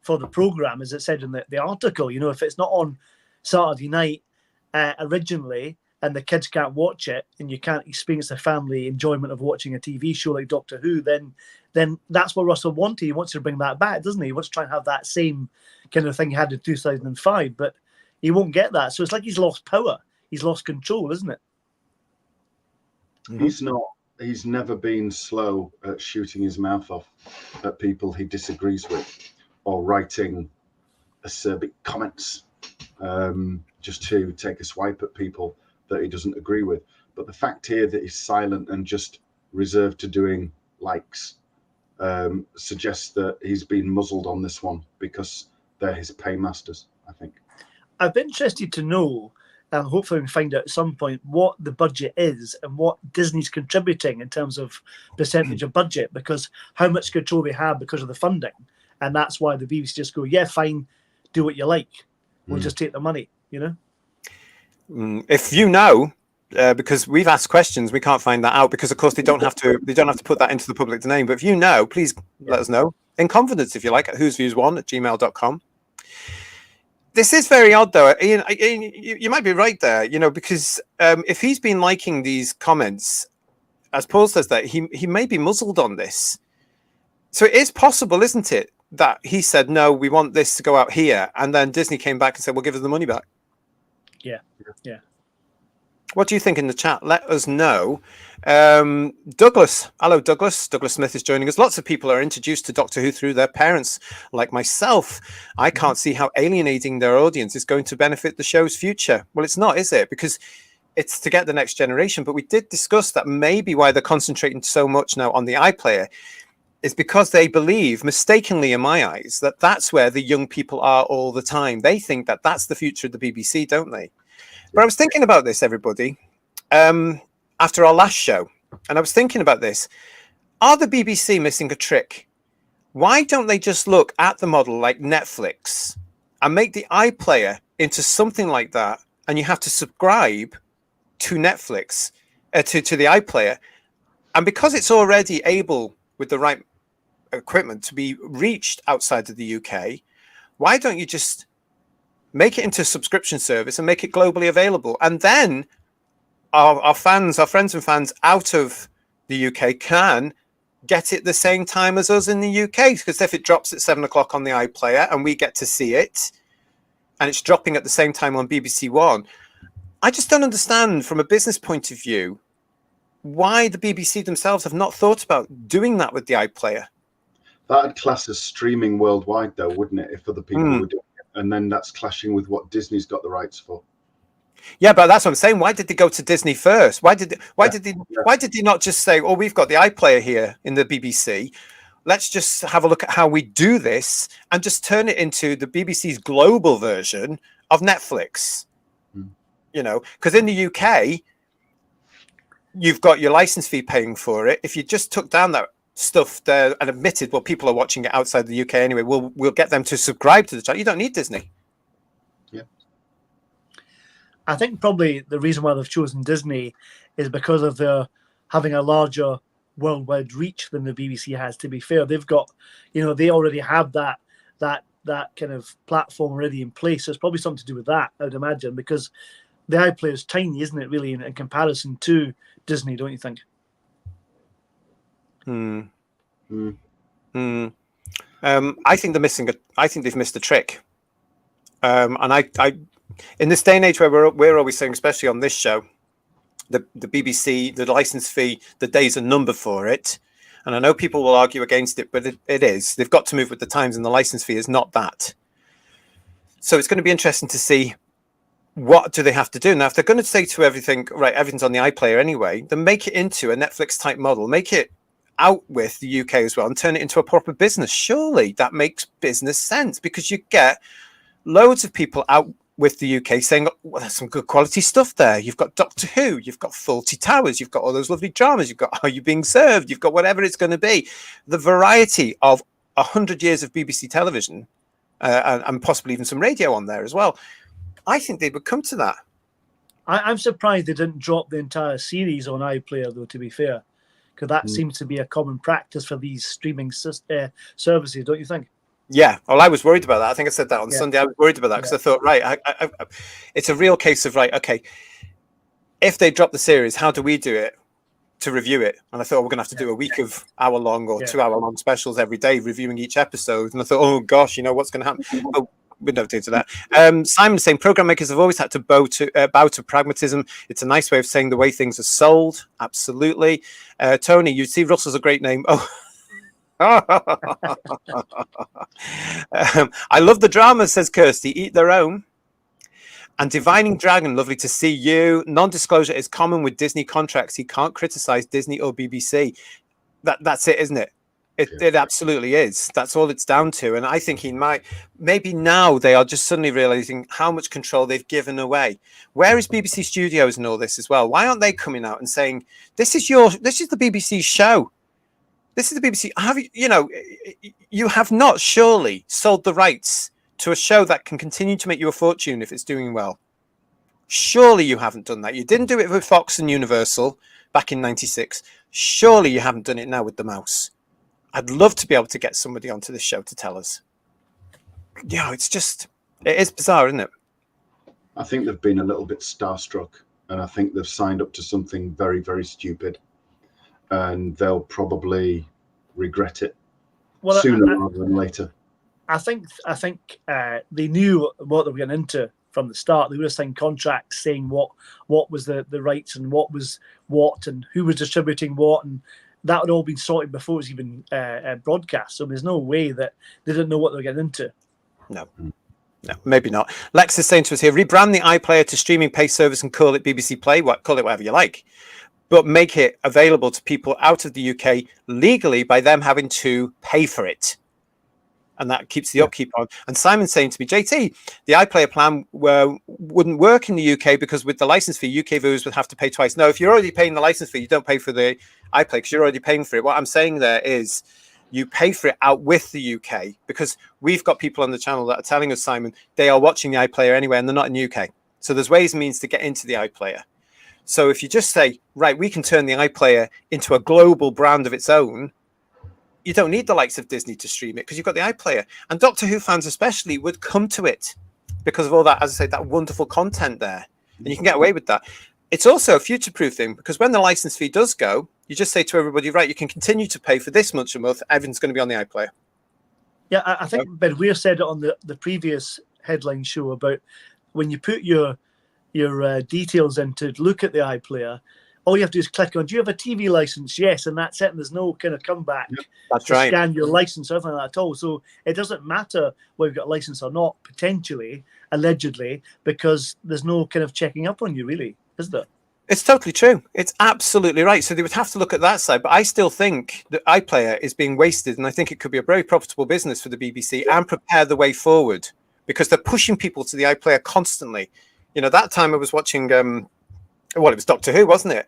for the programme, as it said in the article. You know, if it's not on Saturday night originally, and the kids can't watch it, and you can't experience the family enjoyment of watching a TV show like Doctor Who, then that's what Russell wanted. He wants to bring that back, doesn't he? He wants to try and have that same kind of thing he had in 2005, but he won't get that. So it's like he's lost power. He's lost control, isn't it? He's never been slow at shooting his mouth off at people he disagrees with, or writing acerbic comments just to take a swipe at people that he doesn't agree with. But the fact here that he's silent and just reserved to doing likes suggests that he's been muzzled on this one because they're his paymasters, I think. I've been interested to know, and hopefully we can find out at some point, what the budget is and what Disney's contributing in terms of percentage of budget, because how much control they have because of the funding. And that's why the BBC just go, yeah, fine, do what you like. We'll just take the money, you know? If you know, because we've asked questions, we can't find that out because, of course, they don't have to put that into the public domain. But if you know, please let us know in confidence, if you like, at whosviews1@gmail.com. This is very odd, though. Ian, you might be right there, you know, because if he's been liking these comments, as Paul says, that he may be muzzled on this. So it is possible, isn't it, that he said, no, we want this to go out here, and then Disney came back and said, well, give us the money back. Yeah. What do you think in the chat? Let us know. Douglas, hello, Douglas. Douglas Smith is joining us. Lots of people are introduced to Doctor Who through their parents, like myself. I can't see how alienating their audience is going to benefit the show's future. Well, it's not, is it? Because it's to get the next generation. But we did discuss that maybe why they're concentrating so much now on the iPlayer is because they believe, mistakenly in my eyes, that that's where the young people are all the time. They think that that's the future of the BBC, don't they? But I was thinking about this, everybody, after our last show, and I was thinking about this. Are the BBC missing a trick? Why don't they just look at the model like Netflix and make the iPlayer into something like that, and you have to subscribe to Netflix, to the iPlayer, and because it's already able, with the right equipment, to be reached outside of the UK, why don't you just make it into a subscription service and make it globally available? And then our friends and fans out of the UK can get it the same time as us in the UK. Because if it drops at 7 o'clock on the iPlayer and we get to see it, and it's dropping at the same time on BBC One, I just don't understand from a business point of view why the BBC themselves have not thought about doing that with the iPlayer. That'd class as streaming worldwide, though, wouldn't it? If other people were doing it, and then that's clashing with what Disney's got the rights for. Yeah, but that's what I'm saying. Why did they go to Disney first? Why did they not just say, "Oh, we've got the iPlayer here in the BBC. Let's just have a look at how we do this and just turn it into the BBC's global version of Netflix." You know, because in the UK, you've got your license fee paying for it. If you just took down that stuff there and admitted, well, people are watching it outside the UK anyway, we'll get them to subscribe to the channel. You don't need Disney. Yeah. I think probably the reason why they've chosen Disney is because of their having a larger worldwide reach than the BBC has. To be fair, they've got, you know, they already have that kind of platform already in place. So it's probably something to do with that, I would imagine, because the iPlayer is tiny, isn't it, really, in comparison to Disney, don't you think? I think they've missed a trick. And I in this day and age where we're always saying, especially on this show, the BBC, the license fee, the days are numbered for it. And I know people will argue against it, but it is. They've got to move with the times, and the license fee is not that. So it's going to be interesting to see what do they have to do. Now, if they're going to say to everything, right, everything's on the iPlayer anyway, then make it into a Netflix type model. Make it out with the UK as well and turn it into a proper business. Surely that makes business sense, because you get loads of people out with the UK saying, well, there's some good quality stuff there. You've got Doctor Who, you've got Fawlty Towers, you've got all those lovely dramas, you've got Are You Being Served, you've got whatever it's going to be. The variety of 100 years of BBC television and possibly even some radio on there as well. I think they would come to that. I'm surprised they didn't drop the entire series on iPlayer, though, to be fair, because that seems to be a common practice for these streaming services, don't you think? Yeah, well, I was worried about that. I think I said that on Sunday. I was worried about that because I thought, right, it's a real case of, right, okay, if they drop the series, how do we do it to review it? And I thought, we're going to have to do a week of hour-long or 2-hour-long specials every day reviewing each episode. And I thought, oh, gosh, you know, what's going to happen? Well, we don't do that. Simon saying, program makers have always had to bow to pragmatism. It's a nice way of saying the way things are sold. Absolutely. Tony, you see Russell's a great name. Oh, I love the drama, says Kirsty. Eat their own. And Divining Dragon, lovely to see you. Non-disclosure is common with Disney contracts. He can't criticize Disney or BBC. That's it, isn't it? It absolutely is. That's all it's down to. And I think he might, maybe now they are just suddenly realizing how much control they've given away. Where is BBC Studios and all this as well? Why aren't they coming out and saying, this is the BBC show? This is the BBC. You have not surely sold the rights to a show that can continue to make you a fortune if it's doing well. Surely you haven't done that. You didn't do it with Fox and Universal back in '96. Surely you haven't done it now with The Mouse. I'd love to be able to get somebody onto this show to tell us. It is bizarre, isn't it? I think they've been a little bit starstruck, and I think they've signed up to something very, very stupid. And they'll probably regret it sooner rather than later. I think they knew what they were getting into from the start. They would have signed contracts saying what was the rights and what was what and who was distributing what, and that had all been sorted before it was even broadcast. So there's no way that they didn't know what they were getting into. No, maybe not. Lex is saying to us here, rebrand the iPlayer to streaming pay service and call it BBC Play. Call it whatever you like. But make it available to people out of the UK legally by them having to pay for it. And that keeps the upkeep on. And Simon's saying to me, JT, the iPlayer plan wouldn't work in the UK because with the license fee, UK viewers would have to pay twice. No, if you're already paying the license fee, you don't pay for the iPlayer because you're already paying for it. What I'm saying there is you pay for it out with the UK because we've got people on the channel that are telling us, Simon, they are watching the iPlayer anyway and they're not in the UK. So there's ways and means to get into the iPlayer. So if you just say, right, we can turn the iPlayer into a global brand of its own, you don't need the likes of Disney to stream it because you've got the iPlayer. And Doctor Who fans especially would come to it because of all that, as I say, that wonderful content there. And you can get away with that. It's also a future-proof thing because when the license fee does go, you just say to everybody, right, you can continue to pay for this much a month. Everything's going to be on the iPlayer. Yeah, I think Ben Weir said it on the previous headline show about when you put your details in to look at the iPlayer, all you have to do is click on, do you have a TV license? Yes, and that's it. And there's no kind of comeback that's to right. Scan your license or anything like that at all. So it doesn't matter whether you've got a license or not, potentially, allegedly, because there's no kind of checking up on you, really, is there? It's totally true. It's absolutely right. So they would have to look at that side. But I still think the iPlayer is being wasted. And I think it could be a very profitable business for the BBC and prepare the way forward because they're pushing people to the iPlayer constantly. That time I was watching, it was Doctor Who, wasn't it?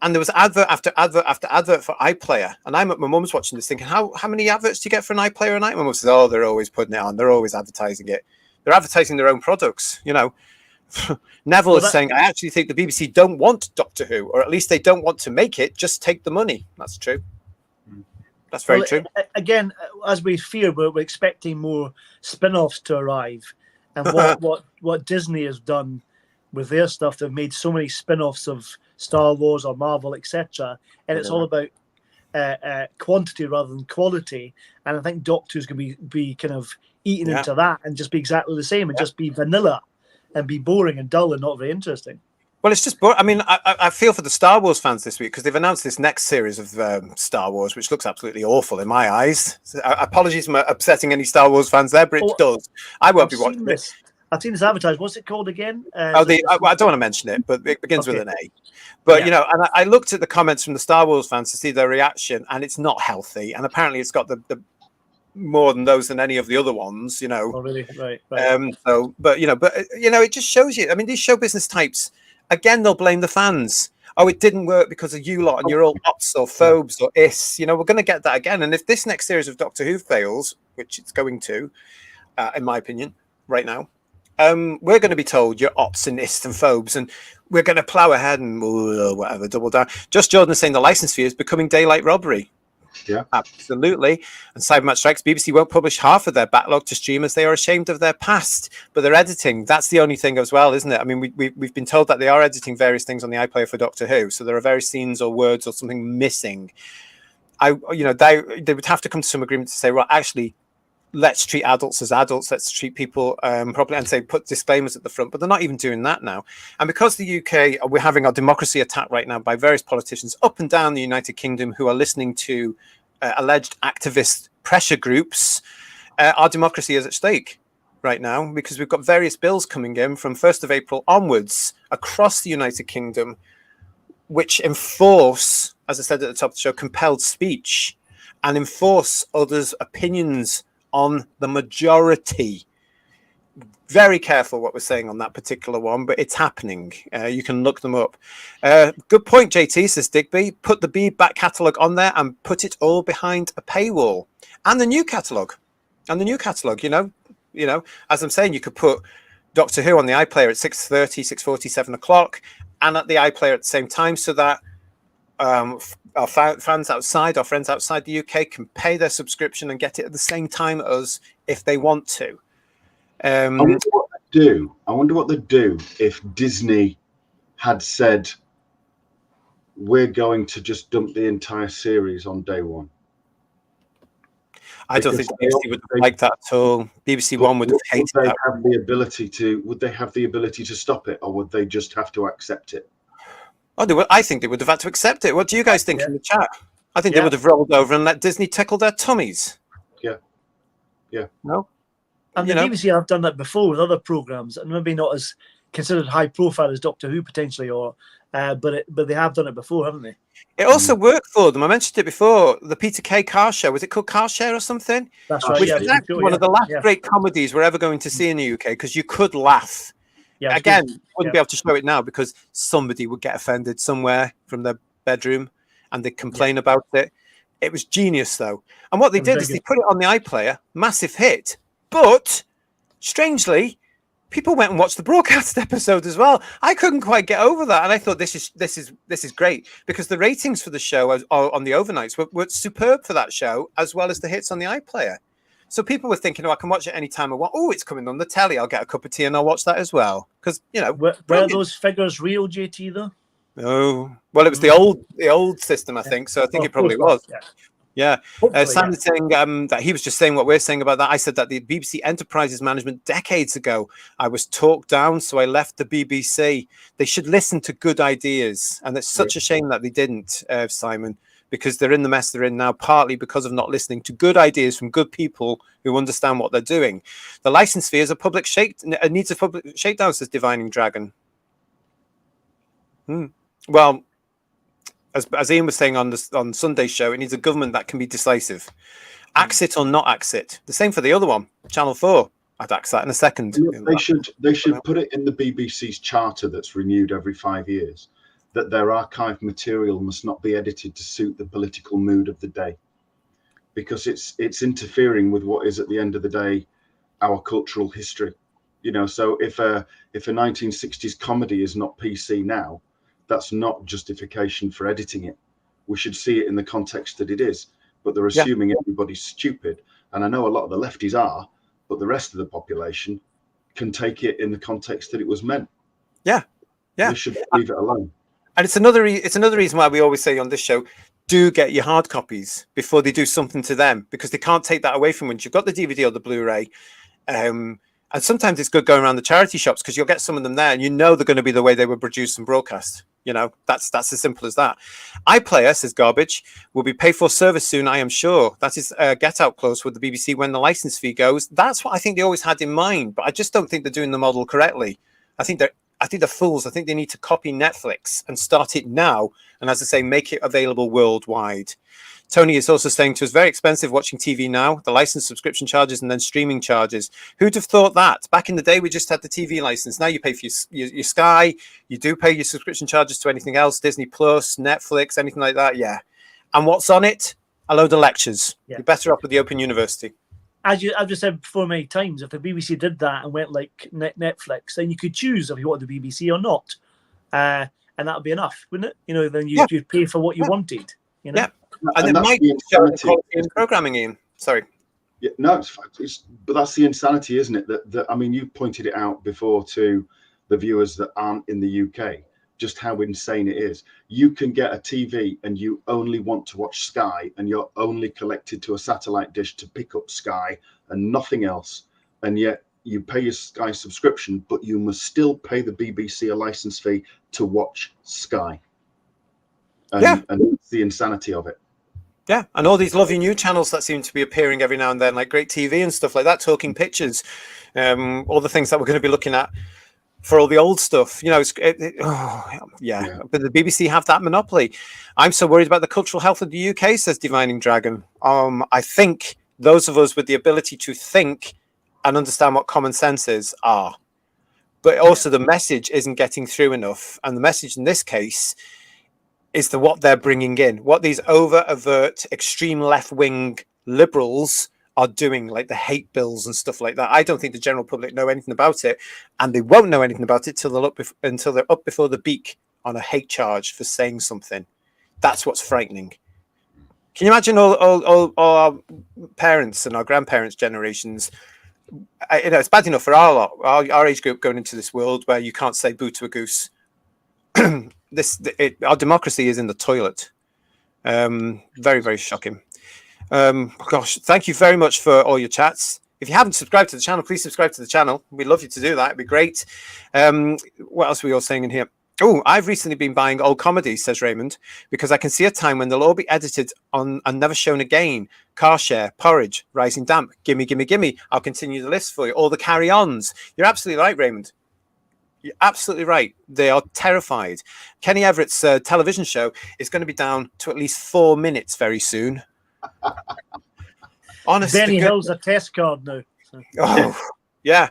And there was advert after advert after advert for iPlayer. And I'm at my mum's watching this thinking, how many adverts do you get for an iPlayer a night? My mum says, oh, they're always putting it on. They're always advertising it. They're advertising their own products, Neville is saying, I actually think the BBC don't want Doctor Who, or at least they don't want to make it. Just take the money. That's true. That's very true. Again, as we fear, we're expecting more spin-offs to arrive. And what Disney has done with their stuff, they've made so many spin-offs of Star Wars or Marvel, etc. And it's all about quantity rather than quality. And I think Doctor's going to be kind of eaten into that and just be exactly the same and just be vanilla and be boring and dull and not very interesting. Well, it's just boring. I mean, I feel for the Star Wars fans this week because they've announced this next series of Star Wars, which looks absolutely awful in my eyes. So, apologies for upsetting any Star Wars fans there, but it does. I won't be watching this. I've seen this advertised. What's it called again? I don't want to mention it, but it begins with an A. But, and I looked at the comments from the Star Wars fans to see their reaction, and it's not healthy. And apparently it's got the more than those than any of the other ones, you know. Oh, really? Right. It just shows you. I mean, these show business types, again, they'll blame the fans. Oh, it didn't work because of you lot, and you're all ops or phobes or is. You know, we're going to get that again. And if this next series of Doctor Who fails, which it's going to, in my opinion, right now, we're going to be told you're ops and ists and phobes, and we're going to plow ahead and whatever, double down. Just Jordan is saying the license fee is becoming daylight robbery. Yeah, absolutely. And Cybermat strikes. BBC won't publish half of their backlog to streamers. They are ashamed of their past, but they're editing. That's the only thing as well, isn't it? I mean, we've been told that they are editing various things on the iPlayer for Doctor Who, so there are various scenes or words or something missing. They would have to come to some agreement to say, well, actually, let's treat adults as adults. Let's treat people properly, and say put disclaimers at the front. But they're not even doing that now. And because the UK, we're having our democracy attacked right now by various politicians up and down the United Kingdom who are listening to alleged activist pressure groups. Our democracy is at stake right now because we've got various bills coming in from 1st of April onwards across the United Kingdom, which enforce, as I said at the top of the show, compelled speech and enforce others' opinions on the majority. Very careful what we're saying on that particular one, but it's happening. You can look them up. Good point, JT, says Digby. Put the B back catalogue on there and put it all behind a paywall. And the new catalogue. You know, as I'm saying, you could put Doctor Who on the iPlayer at 6:30, 6:40, 7 o'clock, and at the iPlayer at the same time, so that our fans outside, our friends outside the UK can pay their subscription and get it at the same time as us if they want to. I wonder what they'd do if Disney had said, we're going to just dump the entire series on day one. I don't think the BBC would like that at all. BBC One would have hated that. Would they have the ability to stop it, or would they just have to accept it? Oh, I think they would have had to accept it. What do you guys think in the chat? I think they would have rolled over and let Disney tickle their tummies. Yeah. No? And the BBC have done that before with other programmes, and maybe not as considered high profile as Doctor Who potentially, but they have done it before, haven't they? It also worked for them. I mentioned it before. The Peter Kay Car Show, was it called Car Share or something? That's right. Which was actually one of the last great comedies we're ever going to see in the UK, because you could laugh. Yeah, again, wouldn't be able to show it now because somebody would get offended somewhere from their bedroom and they'd complain about it. It was genius, though. And what they did is they put it on the iPlayer, massive hit. But strangely, people went and watched the broadcast episode as well. I couldn't quite get over that, and I thought this is great because the ratings for the show on the overnights were superb for that show, as well as the hits on the iPlayer. So people were thinking, I can watch it anytime I want. Oh, it's coming on the telly. I'll get a cup of tea and I'll watch that as well. Because, were those figures real, JT, though? Oh, well, it was the old system, I think. So I think it probably was. Yeah. Simon saying that he was just saying what we're saying about that. I said that the BBC Enterprises management decades ago, I was talked down, so I left the BBC. They should listen to good ideas. And it's such a shame that they didn't, Simon, because they're in the mess they're in now, partly because of not listening to good ideas from good people who understand what they're doing. The license fee is a public needs a public shakedown, says Divining Dragon. Well, as Ian was saying on Sunday's show, it needs a government that can be decisive. Axe it or not axe it. The same for the other one, Channel 4. I'd axe that in a second. They should put it in the BBC's charter that's renewed every 5 years, that their archived material must not be edited to suit the political mood of the day, because it's interfering with what is, at the end of the day, our cultural history. So if a 1960s comedy is not PC now, that's not justification for editing it. We should see it in the context that it is. But they're assuming everybody's stupid. And I know a lot of the lefties are, but the rest of the population can take it in the context that it was meant. Yeah. We should leave it alone. And it's another reason why we always say on this show, do get your hard copies before they do something to them, because they can't take that away from once you've got the DVD or the Blu-ray. And sometimes it's good going around the charity shops because you'll get some of them there and they're going to be the way they were produced and broadcast. That's as simple as that. iPlayer, says Garbage, will be paid for service soon, I am sure. That is a get out clause with the BBC when the license fee goes. That's what I think they always had in mind, but I just don't think they're doing the model correctly. I think they're fools. I think they need to copy Netflix and start it now. And as I say, make it available worldwide. Tony is also saying to us, very expensive watching TV now, the license subscription charges and then streaming charges. Who'd have thought that? Back in the day, we just had the TV license. Now you pay for your Sky. You do pay your subscription charges to anything else, Disney Plus, Netflix, anything like that. Yeah. And what's on it? A load of lectures. Yeah. You're better off with the Open University. As I've just said before many times, if the BBC did that and went like Netflix, then you could choose if you wanted the BBC or not. And that would be enough, wouldn't it? You know, then you'd pay for what you wanted. You know? Yeah. And it might show the quality in programming, Ian. Sorry. Yeah, no, but that's the insanity, isn't it? That I mean, you pointed it out before to the viewers that aren't in the UK, just how insane it is. You can get a TV and you only want to watch Sky, and you're only connected to a satellite dish to pick up Sky and nothing else. And yet you pay your Sky subscription, but you must still pay the BBC a license fee to watch Sky. And it's the insanity of it. Yeah, and all these lovely new channels that seem to be appearing every now and then, like Great TV and stuff like that, Talking Pictures, all the things that we're going to be looking at for all the old stuff. You know, but the BBC have that monopoly. I'm so worried about the cultural health of the UK, says Divining Dragon. I think those of us with the ability to think and understand what common sense is are. But also the message isn't getting through enough. And the message in this case is what they're bringing in, what these overt, extreme left-wing liberals are doing, like the hate bills and stuff like that. I don't think the general public know anything about it, and they won't know anything about it until they're up before the beak on a hate charge for saying something. That's what's frightening. Can you imagine all our parents and our grandparents' generations? You know, it's bad enough for our age group going into this world where you can't say boo to a goose. Our democracy is in the toilet. Very, very shocking. Gosh, thank you very much for all your chats. If you haven't subscribed to the channel, please subscribe to the channel. We'd love you to do that. It'd be great. What else are we all saying in here? Oh, I've recently been buying old comedies, says Raymond, because I can see a time when they'll all be edited on and never shown again. Car Share, Porridge, Rising Damp, Gimme, Gimme, Gimme. I'll continue the list for you. All the carry-ons. You're absolutely right, Raymond. You're absolutely right. They are terrified. Kenny Everett's television show is going to be down to at least 4 minutes very soon. Honestly, Benny Hill's a test card now. So. Oh, yeah.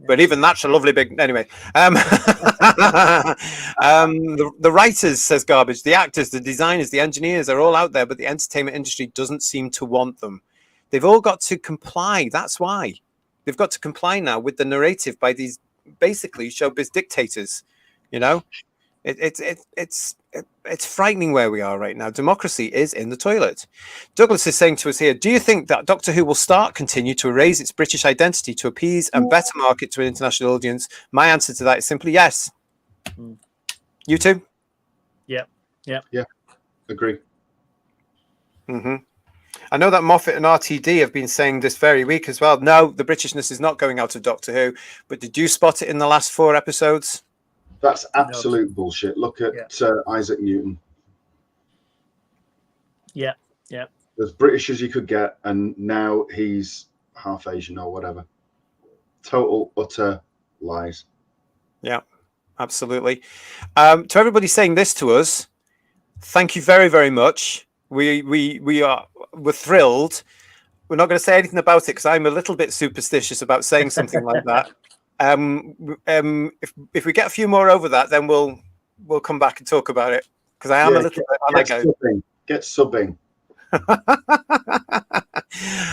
But even that's a lovely big... Anyway. The writers, says Garbage, the actors, the designers, the engineers are all out there, but the entertainment industry doesn't seem to want them. They've all got to comply. That's why. They've got to comply now with the narrative by these basically showbiz dictators. You know, it's frightening where we are right now. Democracy is in the toilet. Douglas is saying to us here, do you think that Doctor Who will continue to erase its British identity to appease and better market to an international audience? My answer to that is simply yes. You too? Yeah. Agree. I know that Moffat and RTD have been saying this very week as well. No, the Britishness is not going out of Doctor Who. But did you spot it in the last 4 episodes? That's absolute bullshit. Look at Isaac Newton. Yeah. As British as you could get, and now he's half Asian or whatever. Total, utter lies. Yeah, absolutely. To everybody saying this to us, thank you very, very much. We're thrilled. We're not going to say anything about it because I'm a little bit superstitious about saying something like that. If we get a few more over that, then we'll come back and talk about it because I am a little bit. Get subbing.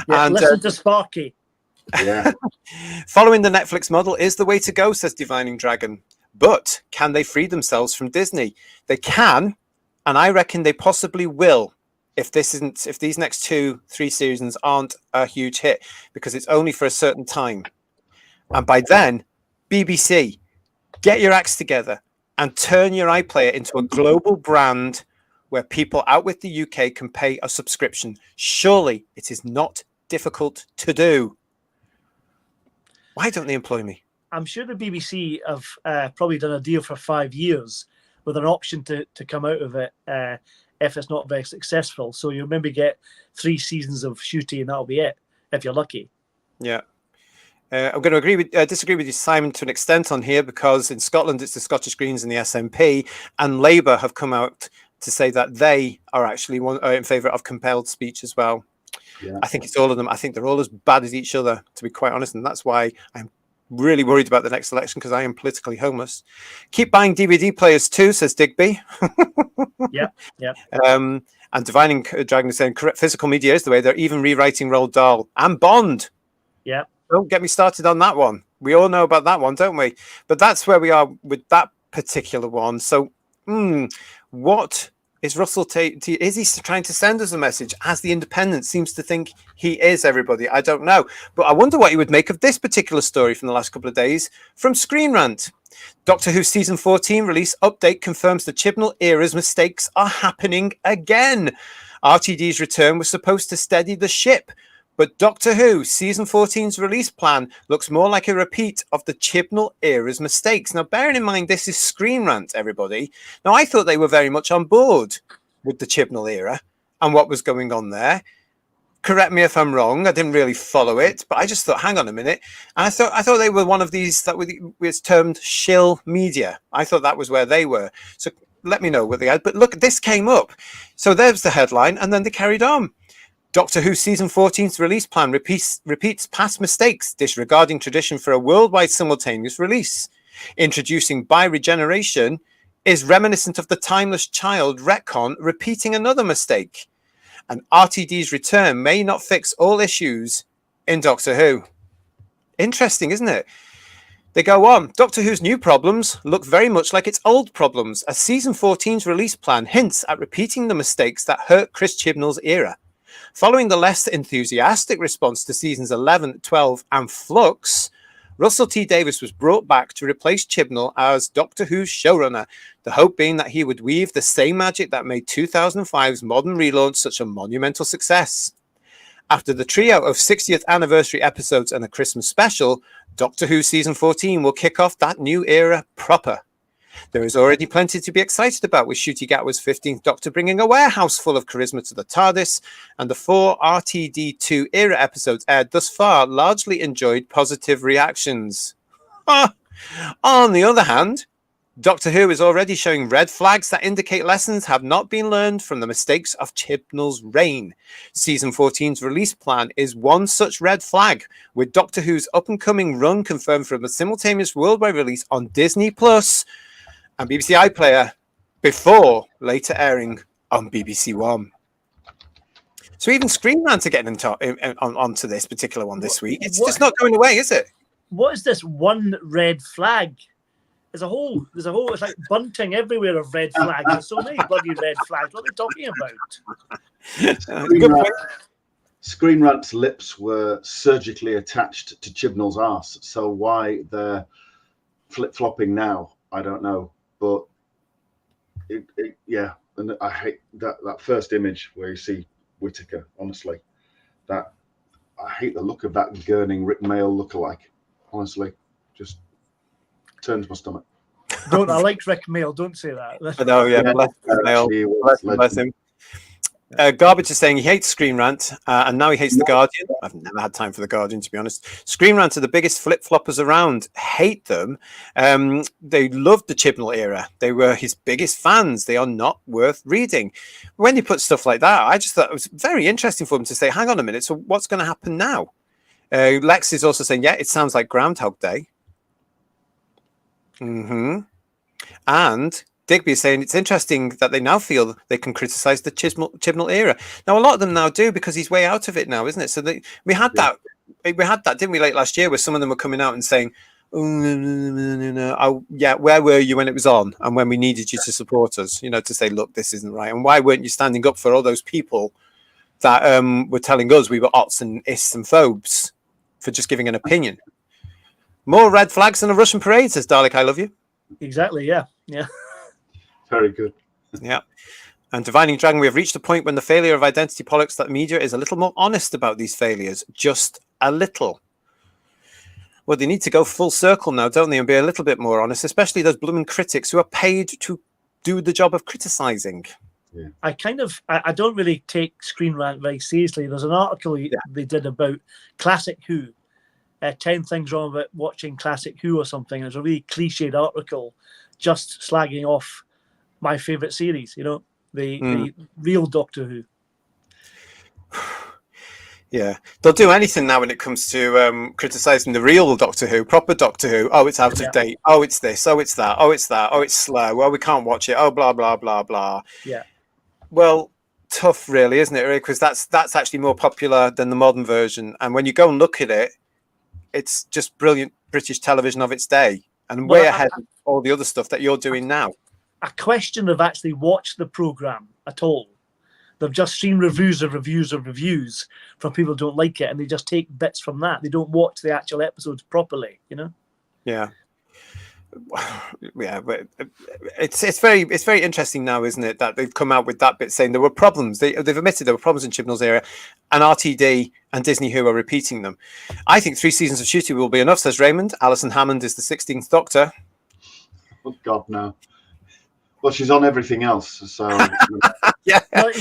And listen to Sparky. Yeah. Following the Netflix model is the way to go, says Divining Dragon. But can they free themselves from Disney? They can, and I reckon they possibly will. If these next 2-3 seasons aren't a huge hit, because it's only for a certain time. And by then, BBC, get your acts together and turn your iPlayer into a global brand where people out with the UK can pay a subscription. Surely it is not difficult to do. Why don't they employ me? I'm sure the BBC have probably done a deal for 5 years with an option to come out of it if it's not very successful. So you'll maybe get 3 seasons of shooting and that'll be it, if you're lucky. Yeah. I'm going to disagree with you, Simon, to an extent on here, because in Scotland it's the Scottish Greens and the SNP, and Labour have come out to say that they are actually in favour of compelled speech as well. Yeah. I think it's all of them. I think they're all as bad as each other, to be quite honest. And that's why I'm really worried about the next election, because I am politically homeless. Keep buying DVD players too, says Digby. Yeah, yeah. And Divining Dragon is saying correct physical media is the way. They're even rewriting Roald Dahl and Bond. Yeah. Don't get me started on that one. We all know about that one, don't we? But that's where we are with that particular one. So, what is Russell Tate? Is he trying to send us a message, as the Independent seems to think he is, everybody? I don't know. But I wonder what you would make of this particular story from the last couple of days from Screen Rant. Doctor Who Season 14 release update confirms the Chibnall era's mistakes are happening again. RTD's return was supposed to steady the ship, but Doctor Who Season 14's release plan looks more like a repeat of the Chibnall era's mistakes. Now, bearing in mind, this is Screen Rant, everybody. Now, I thought they were very much on board with the Chibnall era and what was going on there. Correct me if I'm wrong. I didn't really follow it, but I just thought, hang on a minute. And I thought they were one of these that was termed shill media. I thought that was where they were. So let me know what they had. But look, this came up. So there's the headline, and then they carried on. Doctor Who Season 14's release plan repeats past mistakes, disregarding tradition for a worldwide simultaneous release. Introducing bi-regeneration is reminiscent of the timeless child retcon repeating another mistake. And RTD's return may not fix all issues in Doctor Who. Interesting, isn't it? They go on. Doctor Who's new problems look very much like its old problems, as Season 14's release plan hints at repeating the mistakes that hurt Chris Chibnall's era. Following the less enthusiastic response to Seasons 11, 12 and Flux, Russell T Davies was brought back to replace Chibnall as Doctor Who's showrunner, the hope being that he would weave the same magic that made 2005's modern relaunch such a monumental success. After the trio of 60th anniversary episodes and a Christmas special, Doctor Who Season 14 will kick off that new era proper. There is already plenty to be excited about, with Ncuti Gatwa's 15th Doctor bringing a warehouse full of charisma to the TARDIS, and the 4 RTD2 era episodes aired thus far largely enjoyed positive reactions. On the other hand, Doctor Who is already showing red flags that indicate lessons have not been learned from the mistakes of Chibnall's reign. Season 14's release plan is one such red flag, with Doctor Who's up-and-coming run confirmed from a simultaneous worldwide release on Disney Plus and BBC iPlayer before later airing on BBC One. So even Screen Rant are getting onto this particular one this week. It's just not going away, is it? What is this one red flag? There's a whole, it's like bunting everywhere of red flags. There's so many bloody red flags. What are they talking about? Screen Rant's lips were surgically attached to Chibnall's arse. So why they're flip-flopping now, I don't know. But yeah, and I hate that first image where you see Whittaker. Honestly, I hate the look of that gurning Rick Mail lookalike. Honestly, just turns my stomach. I like Rick Mail. Don't say that. I know, yeah. Bless him. Garbage is saying he hates Screen Rant, and now he hates The Guardian. I've never had time for The Guardian, to be honest. Screen Rant are the biggest flip-floppers around. Hate them. They loved the Chibnall era. They were his biggest fans. They are not worth reading. When you put stuff like that, I just thought it was very interesting for them to say, hang on a minute, so what's going to happen now? Lex is also saying, yeah, it sounds like Groundhog Day. And Digby is saying it's interesting that they now feel they can criticize the Chibnall era. Now, a lot of them now do, because he's way out of it now, isn't it? So we had that, didn't we, late last year, where some of them were coming out and saying, oh, yeah, where were you when it was on and when we needed you to support us, to say, look, this isn't right. And why weren't you standing up for all those people that were telling us we were ots and ists and phobes for just giving an opinion? More red flags than a Russian parade, says Dalek, I love you. Exactly, yeah. Very good. Yeah. And Divining Dragon, we have reached a point when the failure of identity politics that media is a little more honest about these failures. Just a little. Well, they need to go full circle now, don't they? And be a little bit more honest, especially those blooming critics who are paid to do the job of criticizing. Yeah. I don't really take Screen Rant very seriously. There's an article they did about Classic Who. 10 things wrong about watching Classic Who or something. It's a really cliched article just slagging off my favorite series, the real Doctor Who. Yeah, they'll do anything now when it comes to criticizing the real Doctor Who, proper Doctor Who. Oh, it's out of date. Oh, it's this. Oh, it's that. Oh, it's that. Oh, it's slow. Oh, we can't watch it. Oh, blah blah blah blah. Yeah. Well, tough, really, isn't it? Because that's actually more popular than the modern version. And when you go and look at it, it's just brilliant British television of its day, and way ahead of all the other stuff that you're doing now. A question of actually watched the program at all. They've just seen reviews from people who don't like it, and they just take bits from that. They don't watch the actual episodes properly, you know? Yeah. Yeah, but it's very interesting now, isn't it, that they've come out with that bit saying there were problems. They've admitted there were problems in Chibnall's area, and RTD and Disney Who are repeating them. I think 3 seasons of shooting will be enough, says Raymond. Alison Hammond is the 16th Doctor. Oh God, no. Well, she's on everything else, so yeah. Well,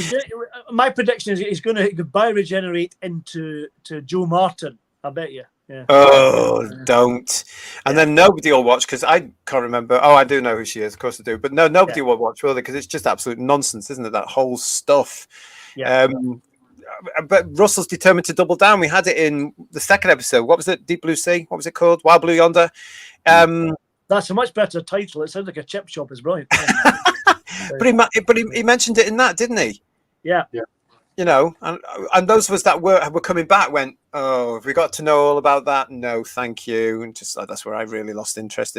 my prediction is he's going to bioregenerate into Joe Martin. I bet you. Yeah. Oh, don't. And then nobody will watch, because I can't remember. Oh, I do know who she is. Of course I do. But no, nobody will watch, will they? Because it's just absolute nonsense, isn't it? That whole stuff. Yeah. But Russell's determined to double down. We had it in the second episode. What was it? Deep Blue Sea? What was it called? Wild Blue Yonder? That's a much better title. It sounds like a chip shop. It's brilliant. But he mentioned it in that, didn't he? Yeah. Yeah. You know, and those of us that were coming back went, oh, have we got to know all about that? No, thank you. And just that's where I really lost interest.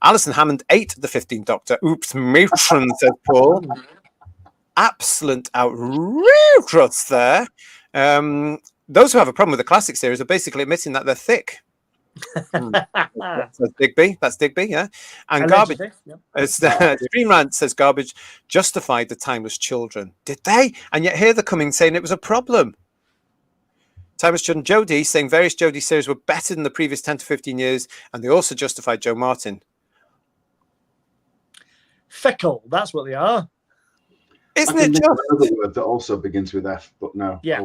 Alison Hammond ate the 15th Doctor. Oops, matron, said Paul. Absolute outrageous there. Those who have a problem with the classic series are basically admitting that they're thick. That's Digby, yeah. And Garbage, Stream Rant says Garbage justified the timeless children. Did they? And yet here they're coming saying it was a problem. Timeless Children, Jodie saying various Jodie series were better than the previous 10 to 15 years, and they also justified Joe Martin. Fickle, that's what they are. Isn't it just another word that also begins with F, but no. Yeah.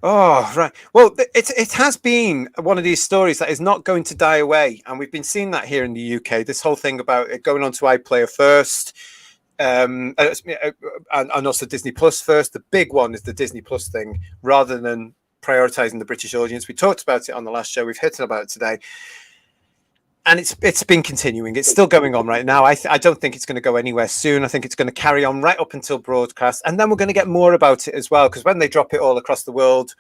Oh, right. Well, it has been one of these stories that is not going to die away. And we've been seeing that here in the UK, this whole thing about it going on to iPlayer first, and also Disney Plus first. The big one is the Disney Plus thing, rather than prioritizing the British audience. We talked about it on the last show. We've hit about it today. And it's been continuing. It's still going on right now. I don't think it's going to go anywhere soon. I think it's going to carry on right up until broadcast. And then we're going to get more about it as well. Because when they drop it all across the world,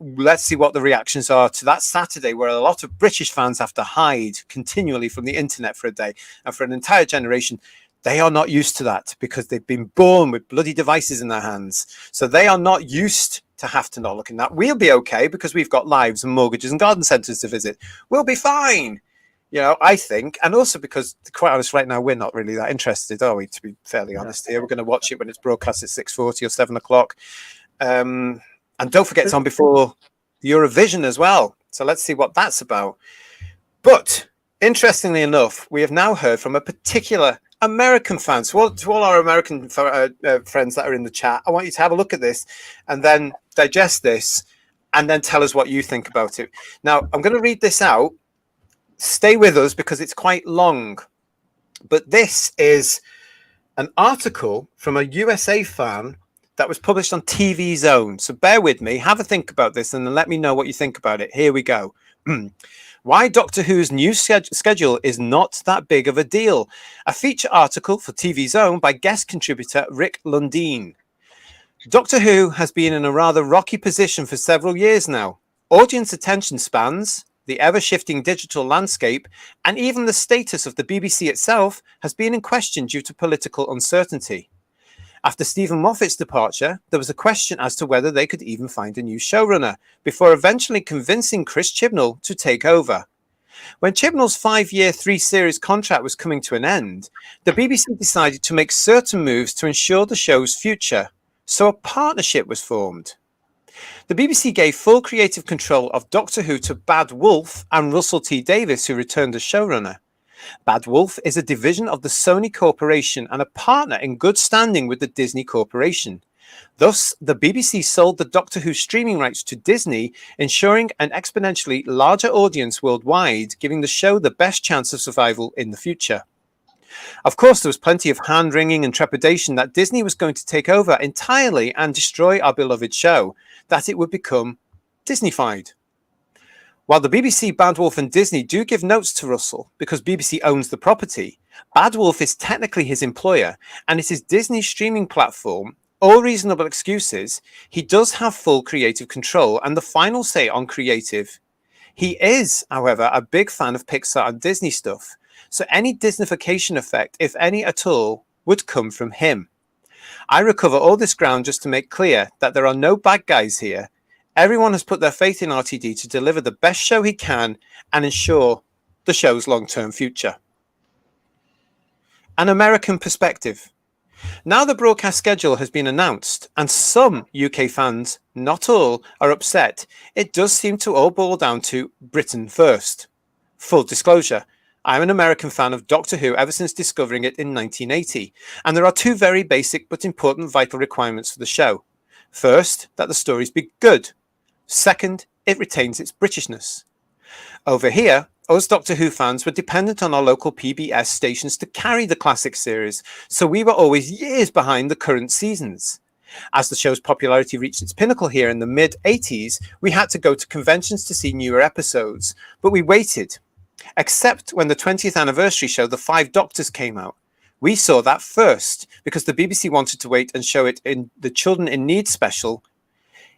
let's see what the reactions are to that Saturday, where a lot of British fans have to hide continually from the internet for a day. And for an entire generation, they are not used to that, because they've been born with bloody devices in their hands. So they are not used to have to not look in that. We'll be okay, because we've got lives and mortgages and garden centres to visit. We'll be fine. You know, I think, and also because, to be quite honest, right now we're not really that interested, are we? To be fairly honest here, we're going to watch it when it's broadcast at 6:40 or 7 o'clock, and don't forget it's on before the Eurovision as well. So let's see what that's about. But interestingly enough, we have now heard from a particular American fan. So to all our American friends that are in the chat, I want you to have a look at this and then digest this, and then tell us what you think about it. Now, I'm going to read this out. Stay with us because it's quite long, but this is an article from a USA fan that was published on TV Zone. So bear with me, have a think about this, and then let me know what you think about it. Here we go. Why Doctor Who's new schedule is not that big of a deal. A feature article for TV Zone by guest contributor Rick Lundeen. Doctor Who has been in a rather rocky position for several years now. Audience attention spans, the ever-shifting digital landscape, and even the status of the BBC itself has been in question due to political uncertainty. After Stephen Moffat's departure, there was a question as to whether they could even find a new showrunner, before eventually convincing Chris Chibnall to take over. When Chibnall's 5-year, 3-series contract was coming to an end, the BBC decided to make certain moves to ensure the show's future, so a partnership was formed. The BBC gave full creative control of Doctor Who to Bad Wolf and Russell T Davies, who returned as showrunner. Bad Wolf is a division of the Sony Corporation and a partner in good standing with the Disney Corporation. Thus, the BBC sold the Doctor Who streaming rights to Disney, ensuring an exponentially larger audience worldwide, giving the show the best chance of survival in the future. Of course, there was plenty of hand-wringing and trepidation that Disney was going to take over entirely and destroy our beloved show, that it would become Disneyfied. While the BBC, Bad Wolf and Disney do give notes to Russell because BBC owns the property, Bad Wolf is technically his employer and it is Disney's streaming platform. All reasonable excuses, he does have full creative control and the final say on creative. He is, however, a big fan of Pixar and Disney stuff, so any Disneyfication effect, if any at all, would come from him. I recover all this ground just to make clear that there are no bad guys here. Everyone has put their faith in RTD to deliver the best show he can and ensure the show's long-term future. An American perspective. Now the broadcast schedule has been announced and some UK fans, not all, are upset, it does seem to all boil down to Britain first. Full disclosure, I'm an American fan of Doctor Who ever since discovering it in 1980, and there are two very basic but important vital requirements for the show. First, that the stories be good. Second, it retains its Britishness. Over here, us Doctor Who fans were dependent on our local PBS stations to carry the classic series, so we were always years behind the current seasons. As the show's popularity reached its pinnacle here in the mid-80s, we had to go to conventions to see newer episodes, but we waited. Except when the 20th anniversary show The Five Doctors came out. We saw that first, because the BBC wanted to wait and show it in the Children in Need special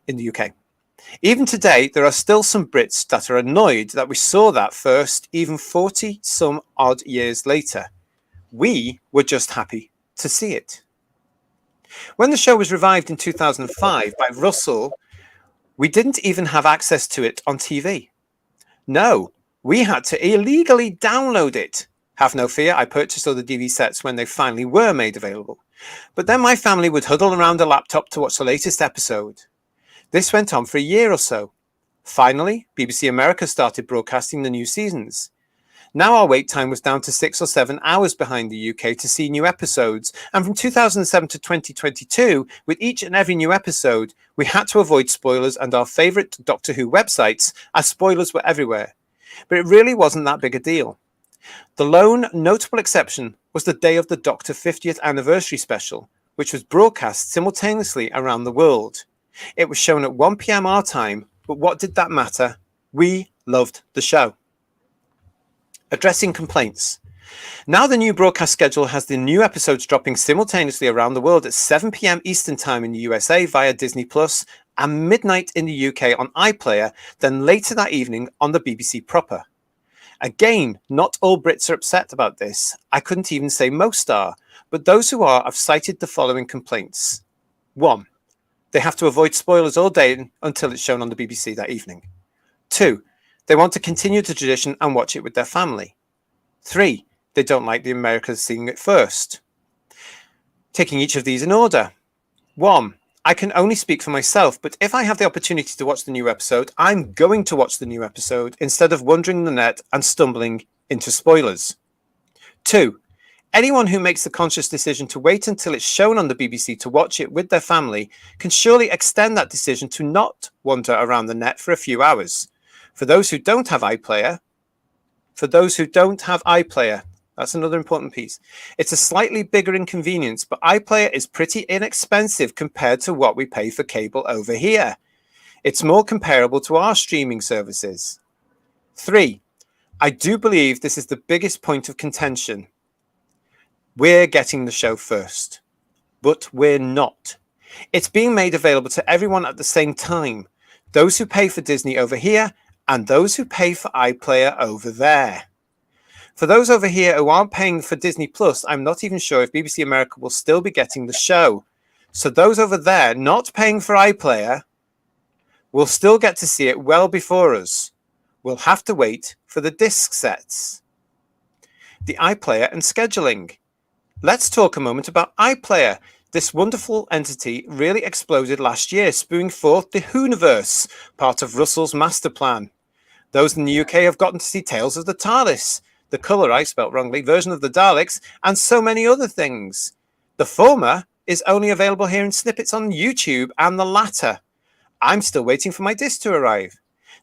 in the UK. Even today, there are still some Brits that are annoyed that we saw that first, even 40-some odd years later. We were just happy to see it. When the show was revived in 2005 by Russell, we didn't even have access to it on TV. No, we had to illegally download it. Have no fear, I purchased all the DV sets when they finally were made available. But then my family would huddle around a laptop to watch the latest episode. This went on for a year or so. Finally, BBC America started broadcasting the new seasons. Now our wait time was down to 6 or 7 hours behind the UK to see new episodes, and from 2007 to 2022, with each and every new episode, we had to avoid spoilers and our favourite Doctor Who websites, as spoilers were everywhere. But it really wasn't that big a deal. The lone notable exception was the day of the Doctor 50th anniversary special, which was broadcast simultaneously around the world. It was shown at 1 PM our time, but what did that matter? We loved the show. Addressing complaints. Now the new broadcast schedule has the new episodes dropping simultaneously around the world at 7 PM Eastern Time in the USA via Disney Plus and midnight in the UK on iPlayer, then later that evening on the BBC proper. Again, not all Brits are upset about this. I couldn't even say most are, but those who are have cited the following complaints. 1. They have to avoid spoilers all day until it's shown on the BBC that evening. 2. They want to continue the tradition and watch it with their family. 3. They don't like the Americans seeing it first. Taking each of these in order. 1. I can only speak for myself, but if I have the opportunity to watch the new episode, I'm going to watch the new episode instead of wandering the net and stumbling into spoilers. 2. Anyone who makes the conscious decision to wait until it's shown on the BBC to watch it with their family can surely extend that decision to not wander around the net for a few hours. For those who don't have iPlayer, that's another important piece. It's a slightly bigger inconvenience, but iPlayer is pretty inexpensive compared to what we pay for cable over here. It's more comparable to our streaming services. 3. I do believe this is the biggest point of contention. We're getting the show first, but we're not. It's being made available to everyone at the same time. Those who pay for Disney over here and those who pay for iPlayer over there. For those over here who aren't paying for Disney Plus, I'm not even sure if BBC America will still be getting the show. So those over there not paying for iPlayer will still get to see it well before us. We'll have to wait for the disc sets. The iPlayer and scheduling. Let's talk a moment about iPlayer. This wonderful entity really exploded last year, spewing forth the Whoniverse, part of Russell's master plan. Those in the UK have gotten to see Tales of the TARDIS, the colour I spelt wrongly, version of the Daleks, and so many other things. The former is only available here in snippets on YouTube, and the latter. I'm still waiting for my disc to arrive.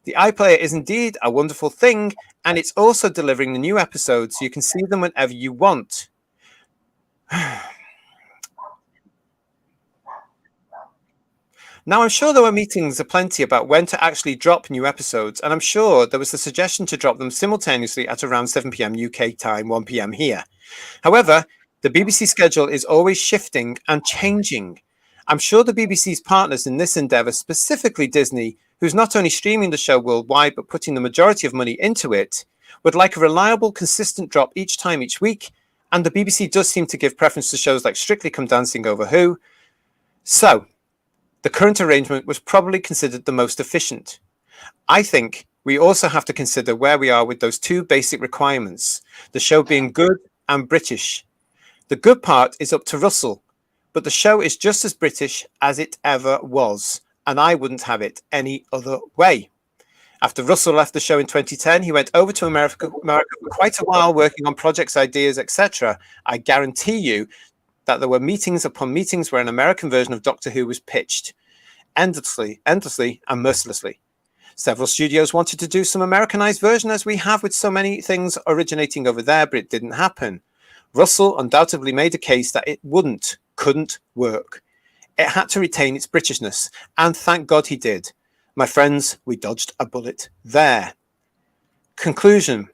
The iPlayer is indeed a wonderful thing, and it's also delivering the new episodes so you can see them whenever you want. Now, I'm sure there were meetings aplenty about when to actually drop new episodes, and I'm sure there was the suggestion to drop them simultaneously at around 7 p.m. UK time, 1 p.m. here. However, the BBC schedule is always shifting and changing. I'm sure the BBC's partners in this endeavour, specifically Disney, who's not only streaming the show worldwide but putting the majority of money into it, would like a reliable, consistent drop each week, and the BBC does seem to give preference to shows like Strictly Come Dancing over Who. So, the current arrangement was probably considered the most efficient. I think we also have to consider where we are with those two basic requirements, the show being good and British. The good part is up to Russell, but the show is just as British as it ever was, and I wouldn't have it any other way. After Russell left the show in 2010, he went over to America for quite a while working on projects, ideas, etc. I guarantee you that there were meetings upon meetings where an American version of Doctor Who was pitched endlessly and mercilessly. Several studios wanted to do some Americanized version, as we have with so many things originating over there, but it didn't happen. Russell undoubtedly made a case that it couldn't work. It had to retain its Britishness, and thank God he did. My friends, we dodged a bullet there. Conclusion.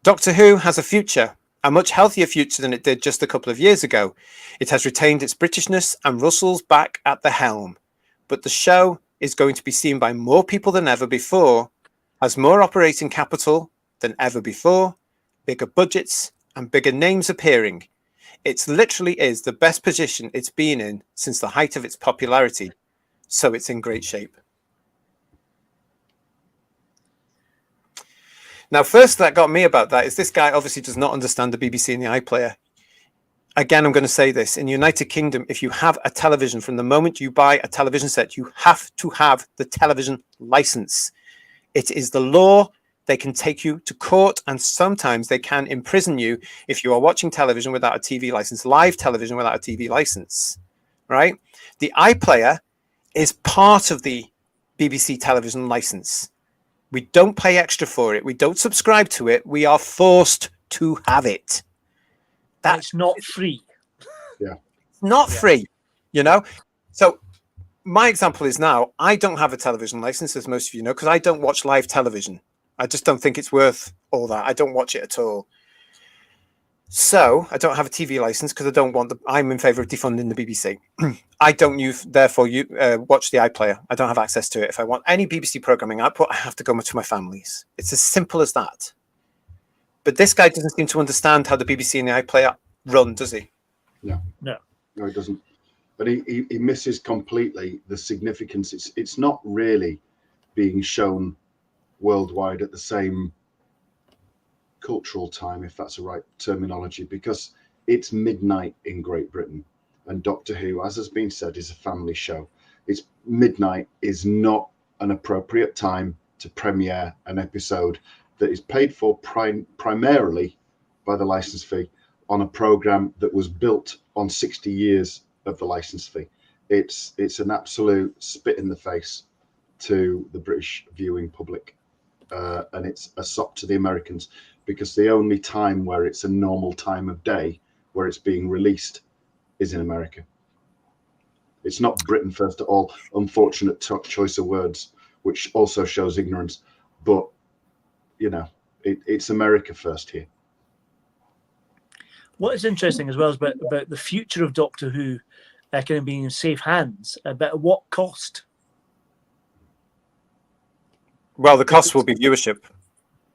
Doctor Who has a future, a much healthier future than it did just a couple of years ago. It has retained its Britishness, and Russell's back at the helm. But the show is going to be seen by more people than ever before, has more operating capital than ever before, bigger budgets, and bigger names appearing. It literally is the best position it's been in since the height of its popularity, so it's in great shape. Now, first that got me about that is this guy obviously does not understand the BBC and the iPlayer. Again, I'm going to say this. In the United Kingdom, if you have a television, from the moment you buy a television set, you have to have the television license. It is the law. They can take you to court, and sometimes they can imprison you if you are watching television without a TV license, live television without a TV license, right? The iPlayer is part of the BBC television license. We don't pay extra for it. We don't subscribe to it. We are forced to have it. That's not free. Yeah. Not free, you know? So my example is now, I don't have a television license, as most of you know, because I don't watch live television. I just don't think it's worth all that. I don't watch it at all. So I don't have a TV license because I don't want I'm in favor of defunding the BBC. I don't therefore watch the iPlayer. I don't have access to it. If I want any BBC programming output, I have to go to my family's. It's as simple as that. But this guy doesn't seem to understand how the BBC and the iPlayer run, does he? No, he doesn't. But he misses completely the significance. It's not really being shown worldwide at the same cultural time, if that's the right terminology, because it's midnight in Great Britain, and Doctor Who, as has been said, is a family show. It's midnight is not an appropriate time to premiere an episode that is paid for primarily by the license fee on a program that was built on 60 years of the license fee. It's an absolute spit in the face to the British viewing public, and it's a sop to the Americans, because the only time where it's a normal time of day where it's being released is in America. It's not Britain first at all. Unfortunate choice of words, which also shows ignorance. But, you know, it's America first here. What is interesting as well is about the future of Doctor Who kind of being in safe hands. At what cost? Well, the cost will be viewership.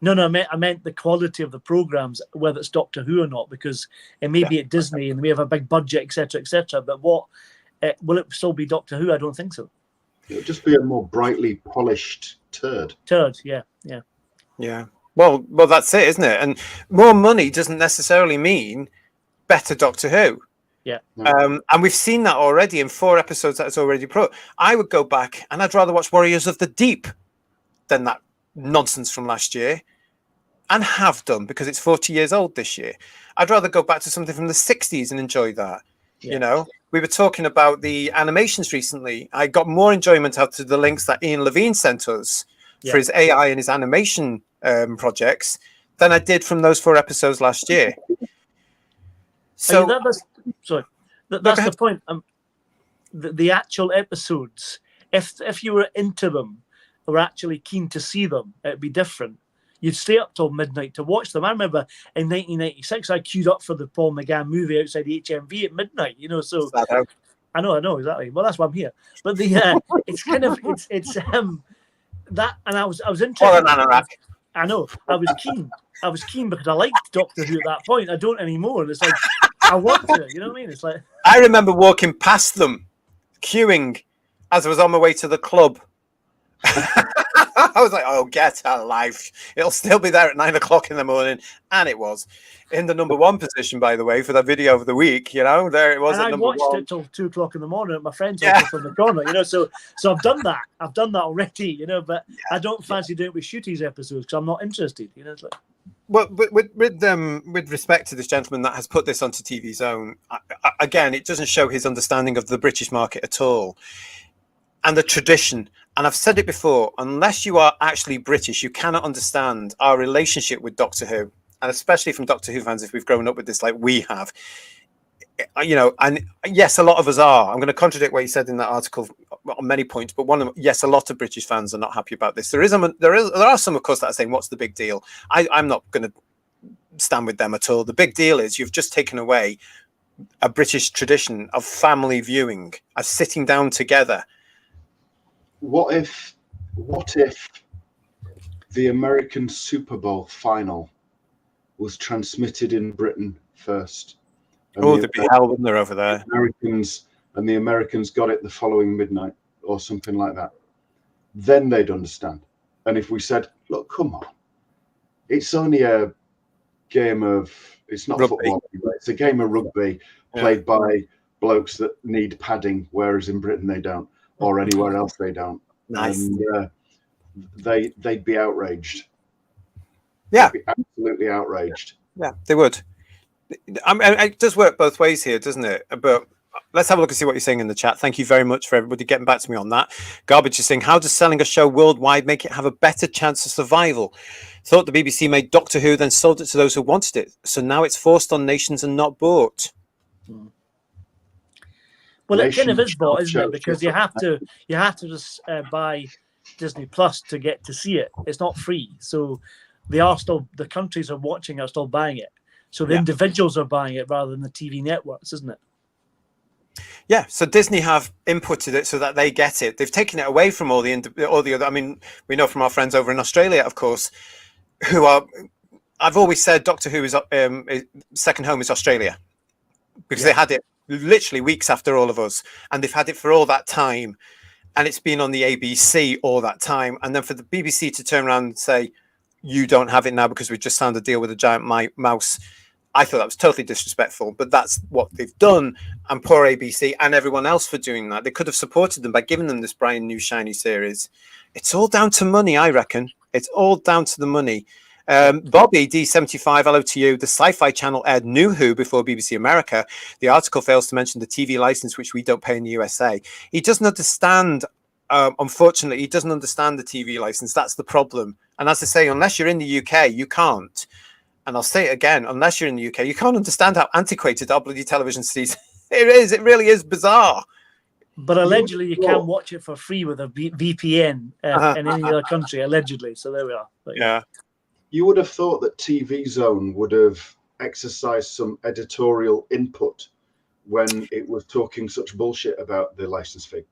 No, I meant the quality of the programs, whether it's Doctor Who or not, because it may be at Disney and we have a big budget, etc. But what will it still be Doctor Who? I don't think so. It'll just be a more brightly polished turd. Yeah. Well, that's it, isn't it? And more money doesn't necessarily mean better Doctor Who. Yeah. And we've seen that already in 4 episodes that it's already put. I would go back and I'd rather watch Warriors of the Deep than that nonsense from last year, and have done, because it's 40 years old this year. I'd rather go back to something from the 60s and enjoy that. Yeah. You know, we were talking about the animations recently. I got more enjoyment out of the links that Ian Levine sent us for his AI and his animation projects than I did from those 4 episodes last year. So that's the point. The actual episodes, if you were into them or actually keen to see them, it'd be different. You'd stay up till midnight to watch them. I remember in 1996, I queued up for the Paul McGann movie outside the HMV at midnight. So I know exactly. Well, that's why I'm here. But it's kind of it's that, and I was interested. What an anorak. I know. I was keen because I liked Doctor Who at that point. I don't anymore. And it's like I want to. You know what I mean? It's like I remember walking past them, queuing, as I was on my way to the club. I was like, "Oh, get a life! It'll still be there at 9 o'clock in the morning," and it was in the number 1 position, by the way, for that video of the week. There it was. And at I number watched 1. it till 2 o'clock in the morning at my friend's office on the corner. So I've done that. I've done that already. But I don't fancy doing it with Shooty's episodes because I'm not interested. It's like. Well, with respect to this gentleman that has put this onto TV Zone, again, it doesn't show his understanding of the British market at all, and the tradition. And I've said it before, unless you are actually British, you cannot understand our relationship with Doctor Who, and especially from Doctor Who fans, if we've grown up with this like we have. And yes, a lot of us are. I'm going to contradict what you said in that article on many points, but yes, a lot of British fans are not happy about this. There are some, of course, that are saying, "What's the big deal?" I'm not going to stand with them at all. The big deal is you've just taken away a British tradition of family viewing, of sitting down together. What if the American Super Bowl final was transmitted in Britain first? There'd be hell, wouldn't there, over there? The Americans got it the following midnight or something like that. Then they'd understand. And if we said, "Look, come on, it's only a game of, it's not rugby. Football, it's a game of rugby played by blokes that need padding, whereas in Britain they don't, or anywhere else they don't." Nice. And they'd be outraged. Yeah. They'd be absolutely outraged. Yeah, they would. I mean, it does work both ways here, doesn't it? But let's have a look and see what you're saying in the chat. Thank you very much for everybody getting back to me on that. Garbage is saying, "How does selling a show worldwide make it have a better chance of survival? Thought the BBC made Doctor Who, then sold it to those who wanted it. So now it's forced on nations and not bought." Well, it kind of is bought, isn't it? Because you have to just buy Disney Plus to get to see it. It's not free, so the countries are watching are still buying it. So the individuals are buying it rather than the TV networks, isn't it? Yeah, so Disney have inputted it so that they get it. They've taken it away from all the other. I mean, we know from our friends over in Australia, of course, who are. I've always said Doctor Who is second home is Australia, because they had it literally weeks after all of us, and they've had it for all that time, and it's been on the ABC all that time, and then for the BBC to turn around and say, "You don't have it now because we just signed a deal with a giant mouse." I thought that was totally disrespectful, but that's what they've done. And poor ABC and everyone else for doing that. They could have supported them by giving them this brand new shiny series. It's all down to money, I reckon. It's all down to the money. Bobby D75, hello to you. The Sci-Fi Channel aired New Who before BBC America. The article fails to mention the TV license, which we don't pay in the USA. He doesn't understand. Unfortunately, he doesn't understand the TV license. That's the problem. And as I say, unless you're in the UK, you can't. And I'll say it again, unless you're in the UK, you can't understand how antiquated our bloody television sees. It is. It really is bizarre. But allegedly, you can watch it for free with a VPN in any other country, allegedly. So there we are. But, yeah. You would have thought that TV Zone would have exercised some editorial input when it was talking such bullshit about the license fee.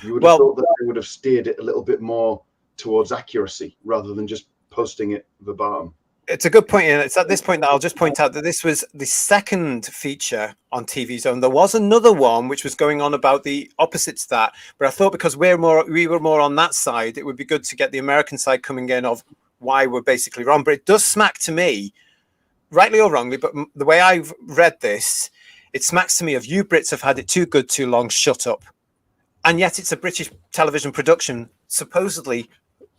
You would have thought that they would have steered it a little bit more towards accuracy rather than just posting it verbatim. It's a good point, and it's at this point that I'll just point out that this was the second feature on TV Zone. There was another one which was going on about the opposite to that, but I thought because we were more on that side, it would be good to get the American side coming in of why we're basically wrong. But it does smack to me, rightly or wrongly, but the way I've read this, it smacks to me of you Brits have had it too good, too long, shut up. And yet it's a British television production, supposedly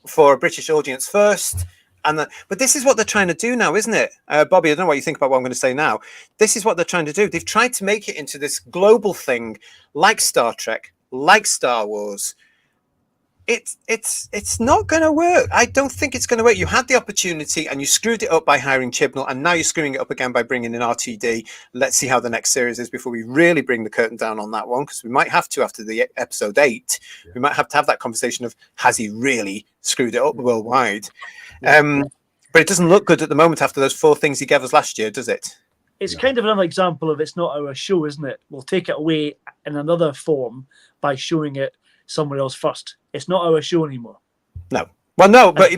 for a British audience first. But this is what they're trying to do now, isn't it? Bobby, I don't know what you think about what I'm going to say now. This is what they're trying to do. They've tried to make it into this global thing, like Star Trek, like Star Wars. it's not going to work. I don't think it's going to work. You had the opportunity and you screwed it up by hiring Chibnall, and now you're screwing it up again by bringing in RTD. Let's see how the next series is before we really bring the curtain down on that one, because we might have to after the episode 8. Yeah. We might have to have that conversation of, has he really screwed it up worldwide? Yeah. But it doesn't look good at the moment after those 4 things he gave us last year, does it? It's kind of another example of it's not our show, isn't it? We'll take it away in another form by showing it somewhere else first. It's not our show anymore. No. Well, no, but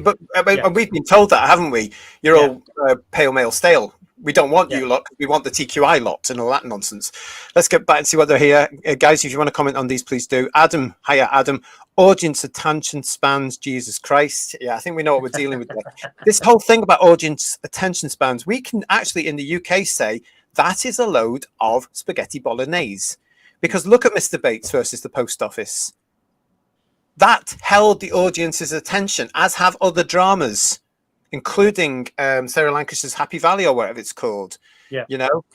we've been told that, haven't we? You're all pale male stale. We don't want you lot. We want the TQI lot and all that nonsense. Let's get back and see what they're here. Guys, if you want to comment on these, please do. Adam, hiya, Adam. Audience attention spans, Jesus Christ. Yeah, I think we know what we're dealing with there. This whole thing about audience attention spans, we can actually in the UK say that is a load of spaghetti bolognese. Because look at Mr. Bates versus the Post Office. That held the audience's attention, as have other dramas, including Sarah Lancashire's Happy Valley or whatever it's called. Yeah, you know,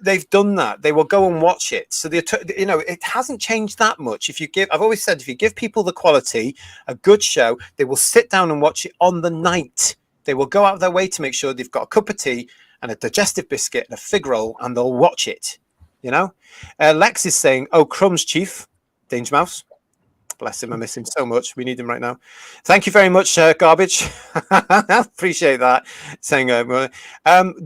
they've done that. They will go and watch it. So it hasn't changed that much. I've always said, if you give people the quality, a good show, they will sit down and watch it on the night. They will go out of their way to make sure they've got a cup of tea and a digestive biscuit and a fig roll, and they'll watch it. You know, Lex is saying, "Oh, crumbs, Chief, Danger Mouse." Bless him, I miss him so much. We need him right now. Thank you very much, Garbage. Appreciate that. Saying,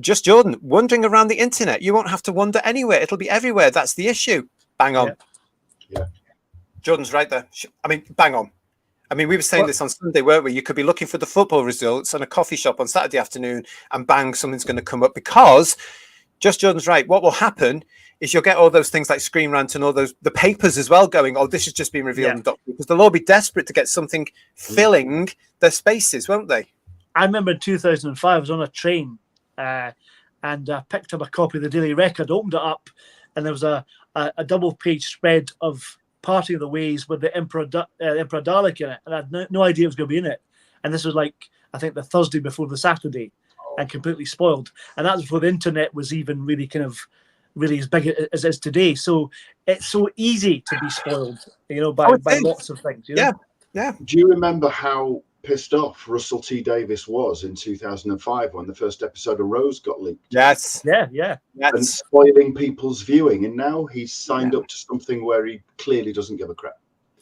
just Jordan, wandering around the internet. You won't have to wander anywhere. It'll be everywhere. That's the issue. Bang on. Yeah. Jordan's right there. I mean, bang on. I mean, we were saying this on Sunday, weren't we? You could be looking for the football results on a coffee shop on Saturday afternoon, and bang, something's going to come up, because just Jordan's right. What will happen is you'll get all those things like Screen Rant and all the papers as well going, oh, this has just been revealed in Doctor Who, because they'll all be desperate to get something filling their spaces, won't they? I remember in 2005, I was on a train and picked up a copy of the Daily Record, opened it up, and there was a double-page spread of Parting of the Ways with the Emperor Dalek in it, and I had no idea it was going to be in it. And this was like, I think, the Thursday before the Saturday, and completely spoiled. And that was before the internet was even really really as big as it is today. So it's so easy to be spoiled, by lots of things. Yeah. Do you remember how pissed off Russell T Davies was in 2005 when the first episode of Rose got leaked? Yes. Yeah. And spoiling people's viewing. And now he's signed up to something where he clearly doesn't give a crap.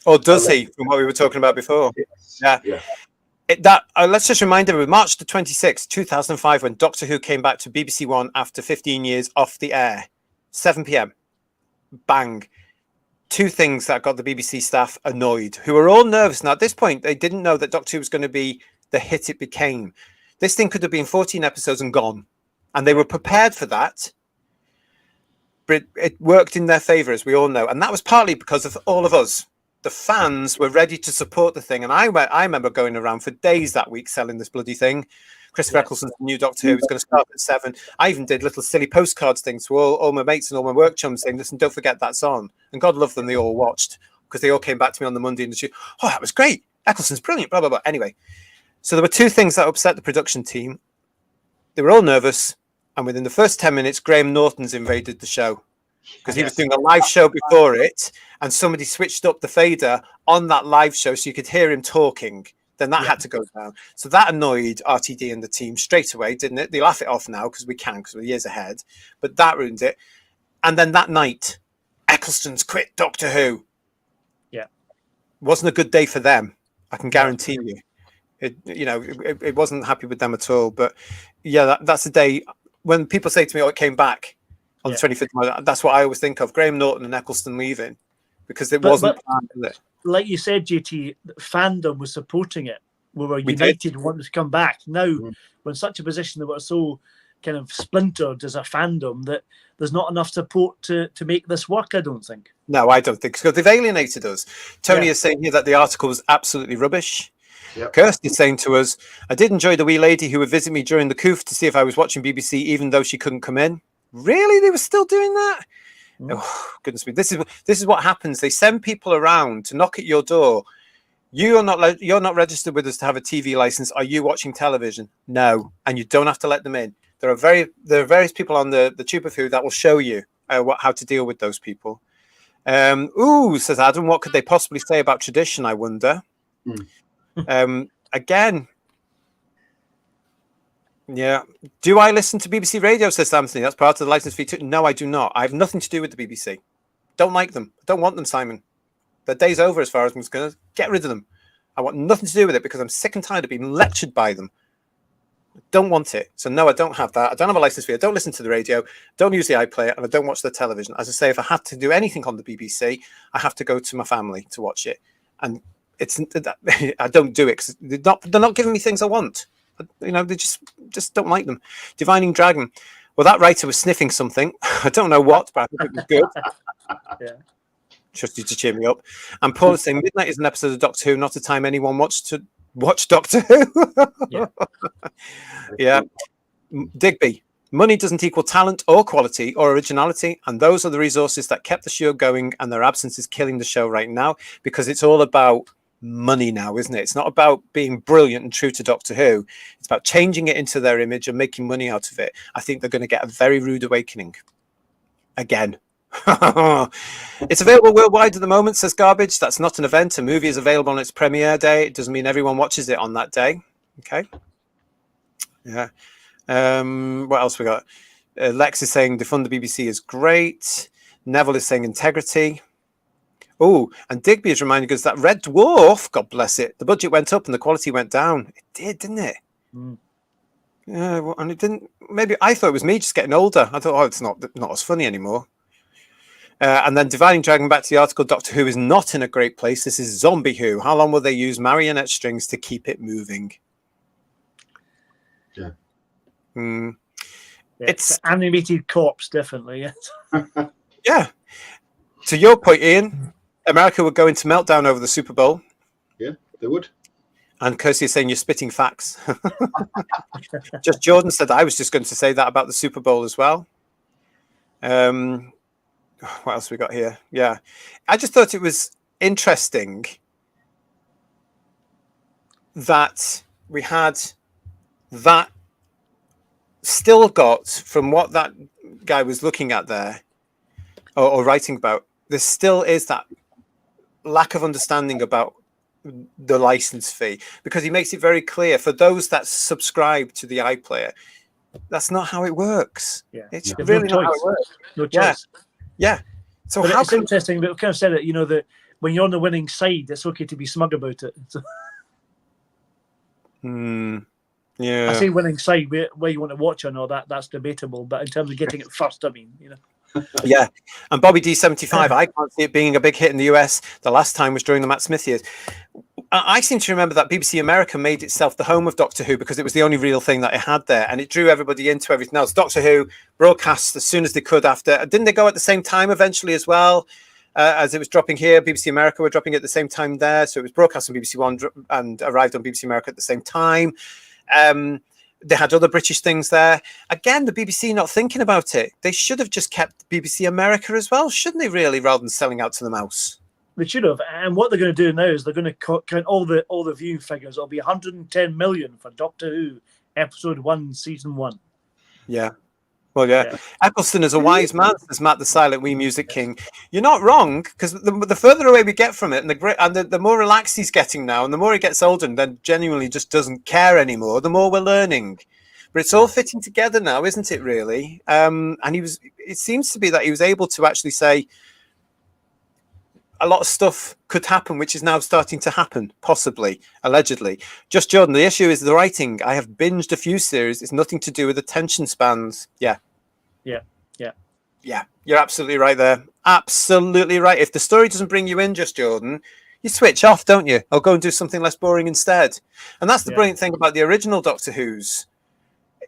Or does he, from what we were talking about before? Yes. Yeah. Let's just remind everyone, March the 26th, 2005, when Doctor Who came back to BBC One after 15 years off the air, 7 p.m. Bang. 2 things that got the BBC staff annoyed, who were all nervous. Now, at this point, they didn't know that Doctor Who was going to be the hit it became. This thing could have been 14 episodes and gone. And they were prepared for that. But it worked in their favour, as we all know. And that was partly because of all of us. The fans were ready to support the thing. And I remember going around for days that week selling this bloody thing. Christopher Eccleston's new Doctor Who was going to start at 7. I even did little silly postcards things to all my mates and all my work chums saying, listen, don't forget that's on. And God love them, they all watched, because they all came back to me on the Monday and the Tuesday. Oh, that was great. Eccleston's brilliant, blah, blah, blah. Anyway, so there were 2 things that upset the production team. They were all nervous. And within the first 10 minutes, Graham Norton's invaded the show, because he was doing a live show before it. And somebody switched up the fader on that live show so you could hear him talking. Then that had to go down. So that annoyed RTD and the team straight away, didn't it? They laugh it off now because we're years ahead. But that ruined it. And then that night, Eccleston's quit Doctor Who. Yeah. Wasn't a good day for them. I can guarantee you. It wasn't happy with them at all. But yeah, that's the day when people say to me, oh, it came back on the 25th. That's what I always think of. Graham Norton and Eccleston leaving, because it wasn't planned, was it? Like you said, JT, Fandom was supporting it. We were united and wanted to come back. Now, we're in such a position that we're so kind of splintered as a fandom that there's not enough support to make this work, I don't think. No, I don't think so. They've alienated us. Tony is saying here that the article was absolutely rubbish. Yep. Kirsty's saying to us, I did enjoy the wee lady who would visit me during the coof to see if I was watching BBC, even though she couldn't come in. Really? They were still doing that? Oh, goodness me. This is what happens. They send people around to knock at your door. You're not registered with us to have a TV license. Are you watching television? No. And you don't have to let them in. There are various people on the Tube of Who that will show you how to deal with those people. Says Adam, what could they possibly say about tradition, I wonder? Again, yeah. Do I listen to BBC Radio, says Anthony? That's part of the license fee too. No, I do not. I have nothing to do with the BBC. Don't like them. Don't want them, Simon. Their day's over as far as I'm concerned. Get rid of them. I want nothing to do with it because I'm sick and tired of being lectured by them. I don't want it. So no, I don't have that. I don't have a license fee. I don't listen to the radio. Don't use the iPlayer, and I don't watch the television. As I say, if I had to do anything on the BBC, I have to go to my family to watch it, and I don't do it because they're not giving me things I want. You know, they just don't like them. Divining Dragon. Well, that writer was sniffing something. I don't know what, but I think it was good. Yeah. Trust you to cheer me up. And Paul is saying midnight is an episode of Doctor Who, not a time anyone wants to watch Doctor Who. Yeah. Yeah. Digby. Money doesn't equal talent or quality or originality, and those are the resources that kept the show going, and their absence is killing the show right now because it's all about money now, isn't it? It's not about being brilliant and true to Doctor Who. It's about changing it into their image and making money out of it. I think they're going to get a very rude awakening again. It's available worldwide at the moment, says Garbage. That's not an event. A movie is available on its premiere day. It doesn't mean everyone watches it on that day. Okay. Yeah. What else we got? Lex is saying defund the BBC is great. Neville is saying integrity. Oh, and Digby is reminding us that Red Dwarf, God bless it, the budget went up and the quality went down. It did, didn't it? Yeah, well, and it didn't. Maybe I thought it was me just getting older. I thought, oh, it's not as funny anymore. And then Dividing Dragon, back to the article, Doctor Who is not in a great place. This is Zombie Who. How long will they use marionette strings to keep it moving? Yeah. Yeah, It's animated corpse, definitely. yeah. To your point, Ian, America would go into meltdown over the Super Bowl. Yeah, they would. And Kirsty is saying you're spitting facts. Just Jordan said I was just going to say that about the Super Bowl as well. What else we got here? Yeah. I just thought it was interesting that we had that still got from what that guy was looking at there or writing about. There still is that lack of understanding about the license fee because he makes it very clear for those that subscribe to the iPlayer, that's not how it works. Yeah. It's There's really no not how choice. it works. No choice. Yeah. So But how it's interesting that we kind of said it, you know, that when you're on the winning side, it's okay to be smug about it. So, yeah. I say winning side, where you want to watch and all that, that's debatable. But in terms of getting it first, I mean, you know. Yeah. And Bobby D75, I can't see it being a big hit in the US. The last time was during the Matt Smith years. I seem to remember that BBC America made itself the home of Doctor Who because it was the only real thing that it had there, and it drew everybody into everything else. Doctor Who broadcast as soon as they could after. Didn't they go at the same time eventually as well? As it was dropping here, BBC America were dropping at the same time there. So it was broadcast on BBC One and arrived on BBC America at the same time. They had other British things there. Again, the BBC not thinking about it. They should have just kept BBC America as well, shouldn't they, really, rather than selling out to the mouse? They should have. And what they're going to do now is they're going to count all the viewing figures. It'll be 110 million for Doctor Who Episode 1, Season 1. Yeah. Well, yeah. Eccleston is a wise man, says Matt the Silent Wee Music King. You're not wrong, because the further away we get from it, and the more relaxed he's getting now, and the more he gets older and then genuinely just doesn't care anymore, the more we're learning. But it's all fitting together now, isn't it, really? And it seems to be that he was able to actually say a lot of stuff could happen, which is now starting to happen, possibly, allegedly. Just Jordan, the issue is the writing. I have binged a few series. It's nothing to do with attention spans. Yeah. You're absolutely right there. Absolutely right. If the story doesn't bring you in, Just Jordan, you switch off, don't you? Or go and do something less boring instead. And that's the brilliant thing about the original Doctor Who's.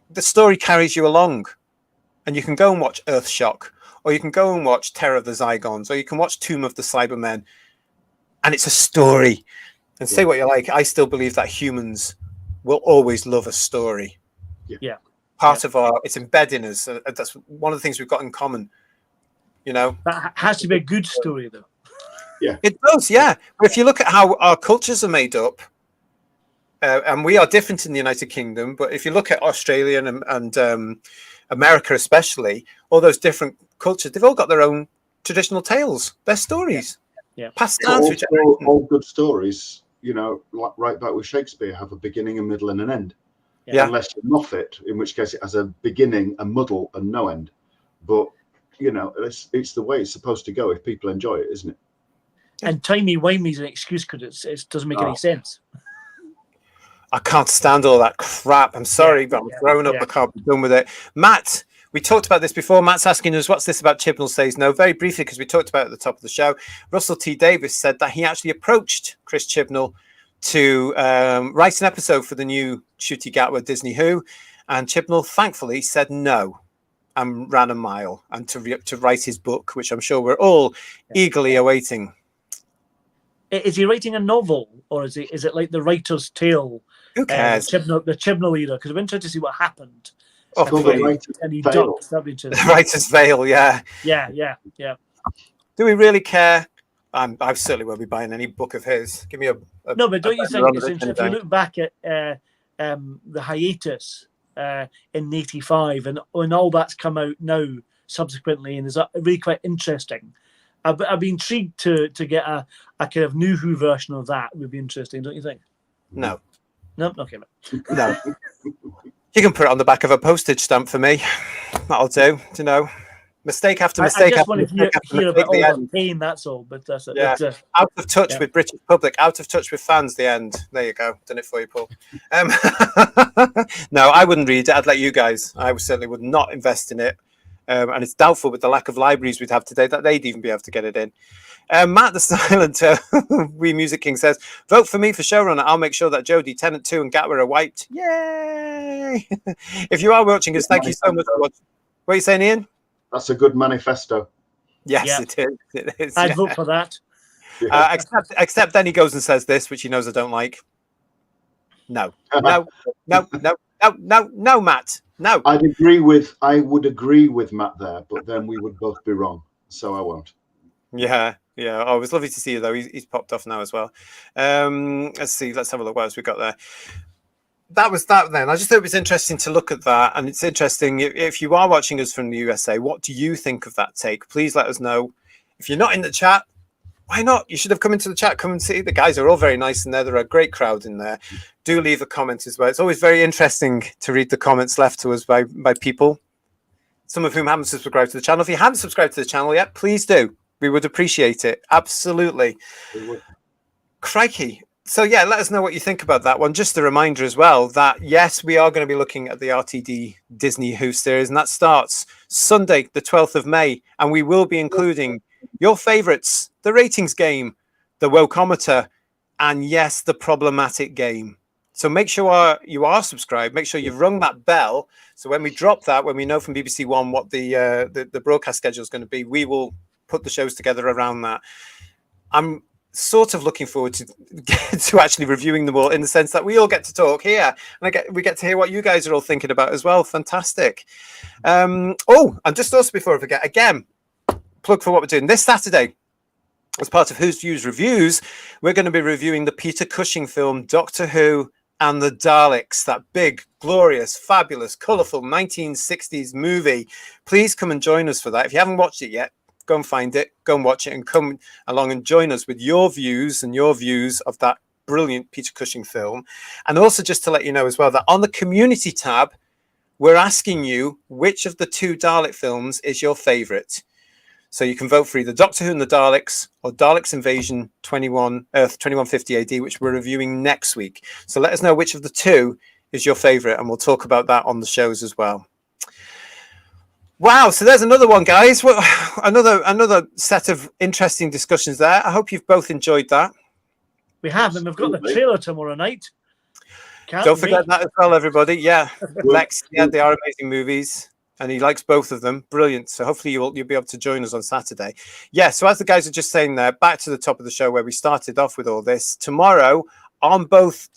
The story carries you along. And you can go and watch Earthshock, or you can go and watch Terror of the Zygons, or you can watch Tomb of the Cybermen. And it's a story. And say what you like, I still believe that humans will always love a story. Yeah. Part of it's embedded in us. That's one of the things we've got in common. You know, That has to be a good story, though. Yeah, it does. Yeah, but if you look at how our cultures are made up, and we are different in the United Kingdom, but if you look at Australia and America, especially, all those different cultures, they've all got their own traditional tales, their stories, passed down through generations. All good stories right back with Shakespeare, have a beginning, a middle, and an end. Yeah. Unless you're Moffat, in which case it has a beginning, a muddle, and no end. But it's the way it's supposed to go if people enjoy it, isn't it? And timey-wimey's an excuse because it doesn't make any sense. I can't stand all that crap. I'm sorry, but I'm grown up. I can't be done with it. Matt, we talked about this before. Matt's asking us, what's this about Chibnall Says No? Very briefly, because we talked about it at the top of the show. Russell T. Davis said that he actually approached Chris Chibnall to write an episode for the new Ncuti Gatwa Disney Who, and Chibnall thankfully said no and ran a mile and to write his book, which I'm sure we're all eagerly awaiting. Is he writing a novel, or is it like the writer's tale? Who cares? The Chibnall era, because I'm interested to see what happened. Oh, and he ducked. That'd be interesting. The writer's veil, yeah. Yeah. Do we really care? I certainly won't be buying any book of his. Give me a no, but don't you think it's interesting if you look back at the hiatus in '85 and all that's come out now subsequently, and is really quite interesting. I'd be intrigued to get a kind of new Who version of that. Would be interesting, don't you think? No. Okay. No. You can put it on the back of a postage stamp for me. That'll do. Mistake after mistake. I just wanted to hear about all the pain. That's all. But that's it. Yeah. Out of touch with British public. Out of touch with fans. The end. There you go. Done it for you, Paul. No, I wouldn't read it. I'd let you guys. I certainly would not invest in it. And it's doubtful with the lack of libraries we'd have today that they'd even be able to get it in. Matt the Silent Wee Music King says, vote for me for showrunner. I'll make sure that Jodie, Tennant 2 and Gatwa are wiped. Yay! If you are watching us, thank you so much for watching. What are you saying, Ian? That's a good manifesto. Yes, it is. It is. I'd vote for that. Except then he goes and says this, which he knows I don't like. No, Matt. No. I would agree with Matt there, but then we would both be wrong. So I won't. Yeah. Oh, it was lovely to see you though. He's popped off now as well. Let's see. Let's have a look. What else we got there? That was that then. I just thought it was interesting to look at that. And it's interesting if you are watching us from the USA, what do you think of that take? Please let us know. If you're not in the chat, why not? You should have come into the chat. Come and see. The guys are all very nice in there. There are a great crowd in there. Do leave a comment as well. It's always very interesting to read the comments left to us by people, some of whom haven't subscribed to the channel. If you haven't subscribed to the channel yet, please do. We would appreciate it. Absolutely. Crikey. So, yeah, let us know what you think about that one. Just a reminder as well that, yes, we are going to be looking at the RTD Disney Who series, and that starts Sunday, the 12th of May. And we will be including your favorites, the ratings game, the Wokometer, and, yes, the problematic game. So make sure you are subscribed. Make sure you've rung that bell. So when we drop that, when we know from BBC One what the broadcast schedule is going to be, we will put the shows together around that. I'm sort of looking forward to actually reviewing them all, in the sense that we all get to talk here, and we get to hear what you guys are all thinking about as well. Fantastic. And just also before I forget, again, plug for what we're doing this Saturday. As part of Who's Views Reviews, we're going to be reviewing the Peter Cushing film Doctor Who and the Daleks, that big, glorious, fabulous, colourful 1960s movie. Please come and join us for that. If you haven't watched it yet, go and find it, go and watch it, and come along and join us with your views and your views of that brilliant Peter Cushing film. And also just to let you know as well that on the community tab, we're asking you which of the two Dalek films is your favourite. So you can vote for either Doctor Who and the Daleks or Daleks Invasion Earth 2150 AD, which we're reviewing next week. So let us know which of the two is your favourite, and we'll talk about that on the shows as well. Wow, so there's another one, guys. Well, another set of interesting discussions there. I hope you've both enjoyed that. We have, and we've got the trailer tomorrow night. Don't forget that as well, everybody. Yeah, Lex, yeah, they are amazing movies, and he likes both of them. Brilliant. So hopefully you'll be able to join us on Saturday. Yeah, so as the guys are just saying there, back to the top of the show where we started off with all this. Tomorrow on both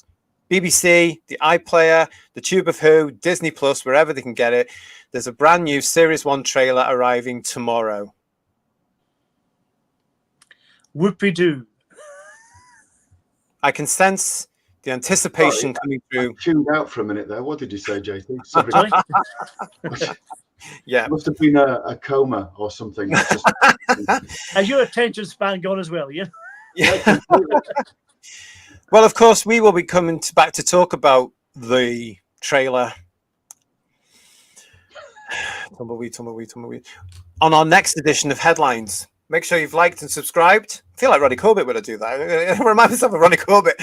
BBC, the iPlayer, the Tube of Who, Disney Plus, wherever they can get it, there's a brand new Series 1 trailer arriving tomorrow. Whoopie-doo. I can sense the anticipation coming through. I tuned out for a minute there. What did you say, JT? Sorry. Yeah. It must have been a coma or something. Has your attention span gone as well, yeah? Yeah. Well, of course, we will be coming back to talk about the trailer. Tumbleweed. On our next edition of Headlines. Make sure you've liked and subscribed. I feel like Ronnie Corbett when I do that. I remind myself of Ronnie Corbett.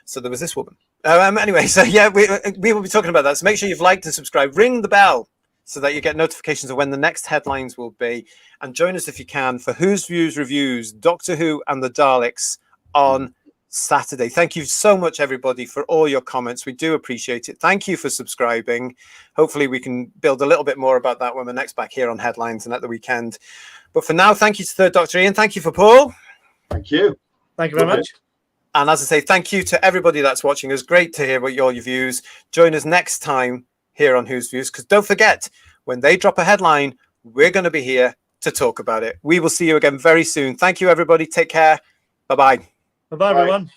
So there was this woman. Anyway, so yeah, we will be talking about that. So make sure you've liked and subscribed. Ring the bell so that you get notifications of when the next headlines will be. And join us if you can for Whose Views Reviews, Doctor Who and the Daleks on Saturday. Thank you so much, everybody, for all your comments. We do appreciate it. Thank you for subscribing. Hopefully we can build a little bit more about that when we're next back here on Headlines and at the weekend. But for now, thank you to Third Doctor Ian. Thank you for Paul. Thank you. Thank you very much. And as I say, thank you to everybody that's watching us. Great to hear all your views. Join us next time here on Whose Views, because don't forget, when they drop a headline, we're going to be here to talk about it. We will see you again very soon. Thank you, everybody. Take care. Bye-bye. Bye-bye, everyone.